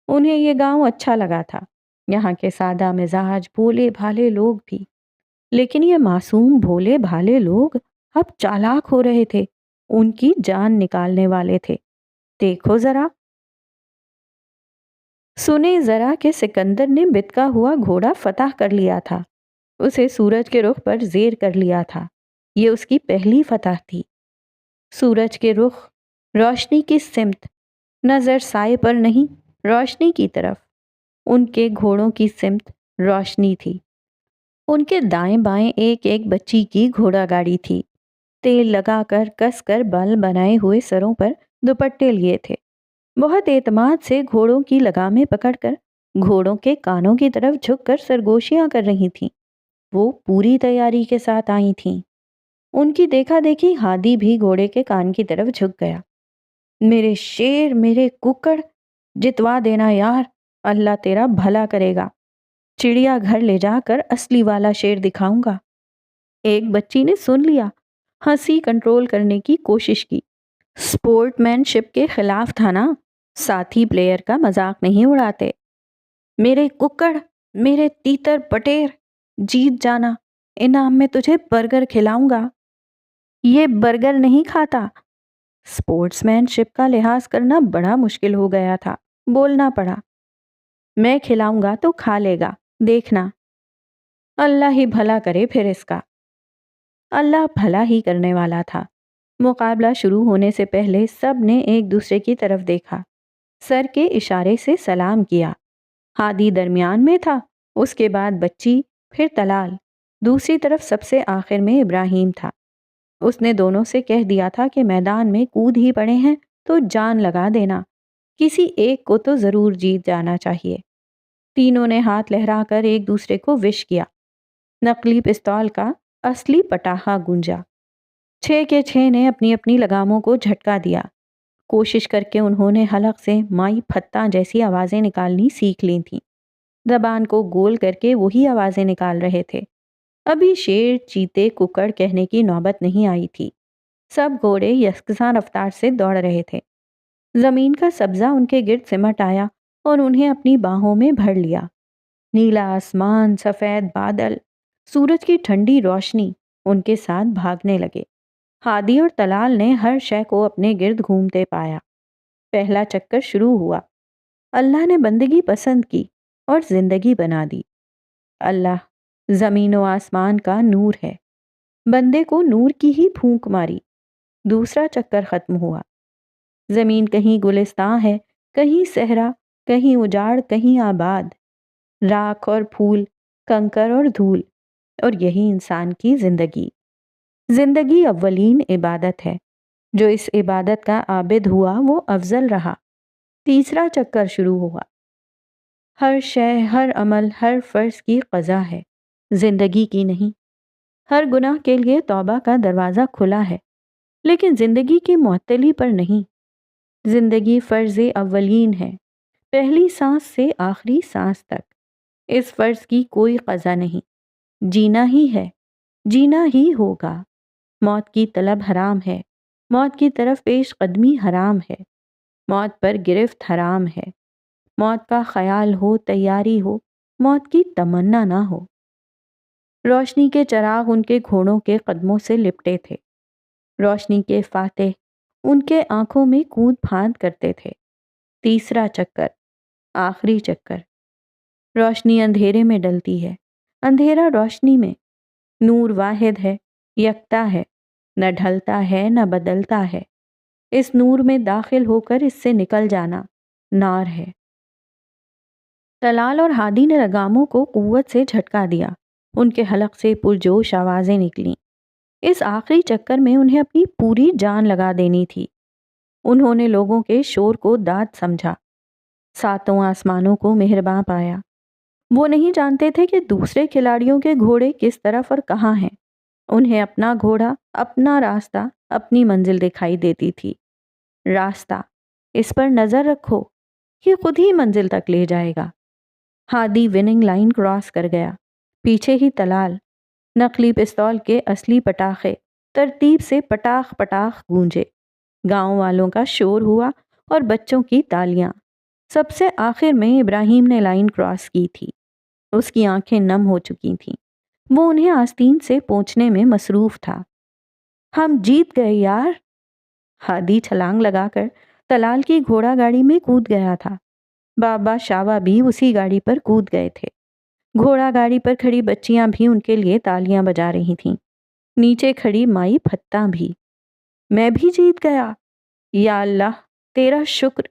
انہیں یہ گاؤں اچھا لگا تھا، یہاں کے سادہ مزاج بھولے بھالے لوگ بھی۔ لیکن یہ معصوم بھولے بھالے لوگ اب چالاک ہو رہے تھے، ان کی جان نکالنے والے تھے۔ دیکھو ذرا، سنیں ذرا کہ سکندر نے بتکا ہوا گھوڑا فتح کر لیا تھا، اسے سورج کے رخ پر زیر کر لیا تھا۔ یہ اس کی پہلی فتح تھی۔ سورج کے رخ، روشنی کی سمت، نظر سائے پر نہیں، روشنی کی طرف۔ ان کے گھوڑوں کی سمت روشنی تھی۔ ان کے دائیں بائیں ایک ایک بچی کی گھوڑا گاڑی تھی۔ تیل لگا کر کس کر بال بنائے ہوئے سروں پر دوپٹے لیے تھے۔ بہت اعتماد سے گھوڑوں کی لگامیں پکڑ کر گھوڑوں کے کانوں کی طرف جھک کر سرگوشیاں کر رہی تھیں۔ وہ پوری تیاری کے ساتھ آئی تھیں۔ ان کی دیکھا دیکھی ہادی بھی گھوڑے کے کان کی طرف جھک گیا۔ میرے شیر، میرے ککڑ، جتوا دینا یار، اللہ تیرا بھلا کرے گا، چڑیا گھر لے جا کر اصلی والا شیر دکھاؤں گا۔ ایک بچی نے سن لیا، ہنسی کنٹرول کرنے کی کوشش کی۔ سپورٹ مین شپ کے خلاف تھا نا، ساتھی پلیئر کا مذاق نہیں اڑاتے۔ میرے ککڑ، میرے تیتر پٹیر، جیت جانا، انعام میں تجھے برگر کھلاؤں گا۔ یہ برگر نہیں کھاتا۔ سپورٹس مین شپ کا لحاظ کرنا بڑا مشکل ہو گیا تھا، بولنا پڑا۔ میں کھلاؤں گا تو کھا لے گا، دیکھنا۔ اللہ ہی بھلا کرے پھر اس کا۔ اللہ بھلا ہی کرنے والا تھا۔ مقابلہ شروع ہونے سے پہلے سب نے ایک دوسرے کی طرف دیکھا، سر کے اشارے سے سلام کیا۔ ہادی درمیان میں تھا، اس کے بعد بچی، پھر طلال، دوسری طرف سب سے آخر میں ابراہیم تھا۔ اس نے دونوں سے کہہ دیا تھا کہ میدان میں کود ہی پڑے ہیں تو جان لگا دینا، کسی ایک کو تو ضرور جیت جانا چاہیے۔ تینوں نے ہاتھ لہرا کر ایک دوسرے کو وش کیا۔ نقلی پستول کا اصلی پٹاخہ گونجا۔ 6 کے 6 نے اپنی اپنی لگاموں کو جھٹکا دیا۔ کوشش کر کے انہوں نے حلق سے مائی پھتہ جیسی آوازیں نکالنی سیکھ لی تھیں۔ زبان کو گول کر کے وہی آوازیں نکال رہے تھے۔ ابھی شیر، چیتے، ککڑ کہنے کی نوبت نہیں آئی تھی۔ سب گھوڑے یکساں رفتار سے دوڑ رہے تھے۔ زمین کا سبزہ ان کے گرد سمٹ آیا اور انہیں اپنی باہوں میں بھر لیا۔ نیلا آسمان، سفید بادل، سورج کی ٹھنڈی روشنی ان کے ساتھ بھاگنے لگے۔ ہادی اور طلال نے ہر شے کو اپنے گرد گھومتے پایا۔ پہلا چکر شروع ہوا۔ اللہ نے بندگی پسند کی اور زندگی بنا دی۔ اللہ زمین و آسمان کا نور ہے، بندے کو نور کی ہی پھونک ماری۔ دوسرا چکر ختم ہوا۔ زمین کہیں گلستاں ہے، کہیں صحرا، کہیں اجاڑ، کہیں آباد، راکھ اور پھول، کنکر اور دھول، اور یہی انسان کی زندگی۔ زندگی اولین عبادت ہے، جو اس عبادت کا عابد ہوا وہ افضل رہا۔ تیسرا چکر شروع ہوا۔ ہر شے، ہر عمل، ہر فرض کی قضا ہے، زندگی کی نہیں۔ ہر گناہ کے لیے توبہ کا دروازہ کھلا ہے، لیکن زندگی کی معطلی پر نہیں۔ زندگی فرض اولین ہے، پہلی سانس سے آخری سانس تک۔ اس فرض کی کوئی قضا نہیں، جینا ہی ہے، جینا ہی ہوگا۔ موت کی طلب حرام ہے، موت کی طرف پیش قدمی حرام ہے، موت پر گرفت حرام ہے۔ موت کا خیال ہو، تیاری ہو، موت کی تمنا نہ ہو۔ روشنی کے چراغ ان کے گھوڑوں کے قدموں سے لپٹے تھے۔ روشنی کے فاتح ان کے آنکھوں میں کود پھاند کرتے تھے۔ تیسرا چکر، آخری چکر۔ روشنی اندھیرے میں ڈلتی ہے، اندھیرا روشنی میں۔ نور واحد ہے، یکتا ہے، نہ ڈھلتا ہے نہ بدلتا ہے۔ اس نور میں داخل ہو کر اس سے نکل جانا نار ہے۔ طلال اور ہادی نے لگاموں کو قوت سے جھٹکا دیا۔ ان کے حلق سے پرجوش آوازیں نکلیں۔ اس آخری چکر میں انہیں اپنی پوری جان لگا دینی تھی۔ انہوں نے لوگوں کے شور کو داد سمجھا، ساتوں آسمانوں کو مہرباں پایا۔ وہ نہیں جانتے تھے کہ دوسرے کھلاڑیوں کے گھوڑے کس طرف اور کہاں ہیں۔ انہیں اپنا گھوڑا، اپنا راستہ، اپنی منزل دکھائی دیتی تھی۔ راستہ، اس پر نظر رکھو، یہ خود ہی منزل تک لے جائے گا۔ ہادی وننگ لائن کراس کر گیا، پیچھے ہی طلال۔ نقلی پستول کے اصلی پٹاخے ترتیب سے پٹاخ پٹاخ گونجے۔ گاؤں والوں کا شور ہوا اور بچوں کی تالیاں۔ سب سے آخر میں ابراہیم نے لائن کراس کی تھی۔ اس کی آنکھیں نم ہو چکی تھیں، وہ انہیں آستین سے پہنچنے میں مصروف تھا۔ ہم جیت گئے یار۔ ہادی چھلانگ لگا کر طلال کی گھوڑا گاڑی میں کود گیا تھا۔ بابا شاوا بھی اسی گاڑی پر کود گئے تھے۔ گھوڑا گاڑی پر کھڑی بچیاں بھی ان کے لیے تالیاں بجا رہی تھیں، نیچے کھڑی مائی پھتہ بھی۔ میں بھی جیت گیا، یا اللہ تیرا شکر۔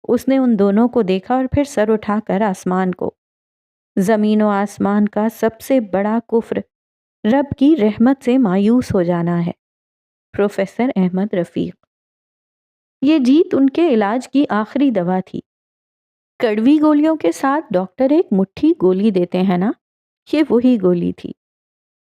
اس نے ان دونوں کو دیکھا اور پھر سر اٹھا کر آسمان کو۔ زمین و آسمان کا سب سے بڑا کفر رب کی رحمت سے مایوس ہو جانا ہے۔ پروفیسر احمد رفیق۔ یہ جیت ان کے علاج کی آخری دوا تھی۔ کڑوی گولیوں کے ساتھ ڈاکٹر ایک مٹھی گولی دیتے ہیں نا، یہ وہی گولی تھی۔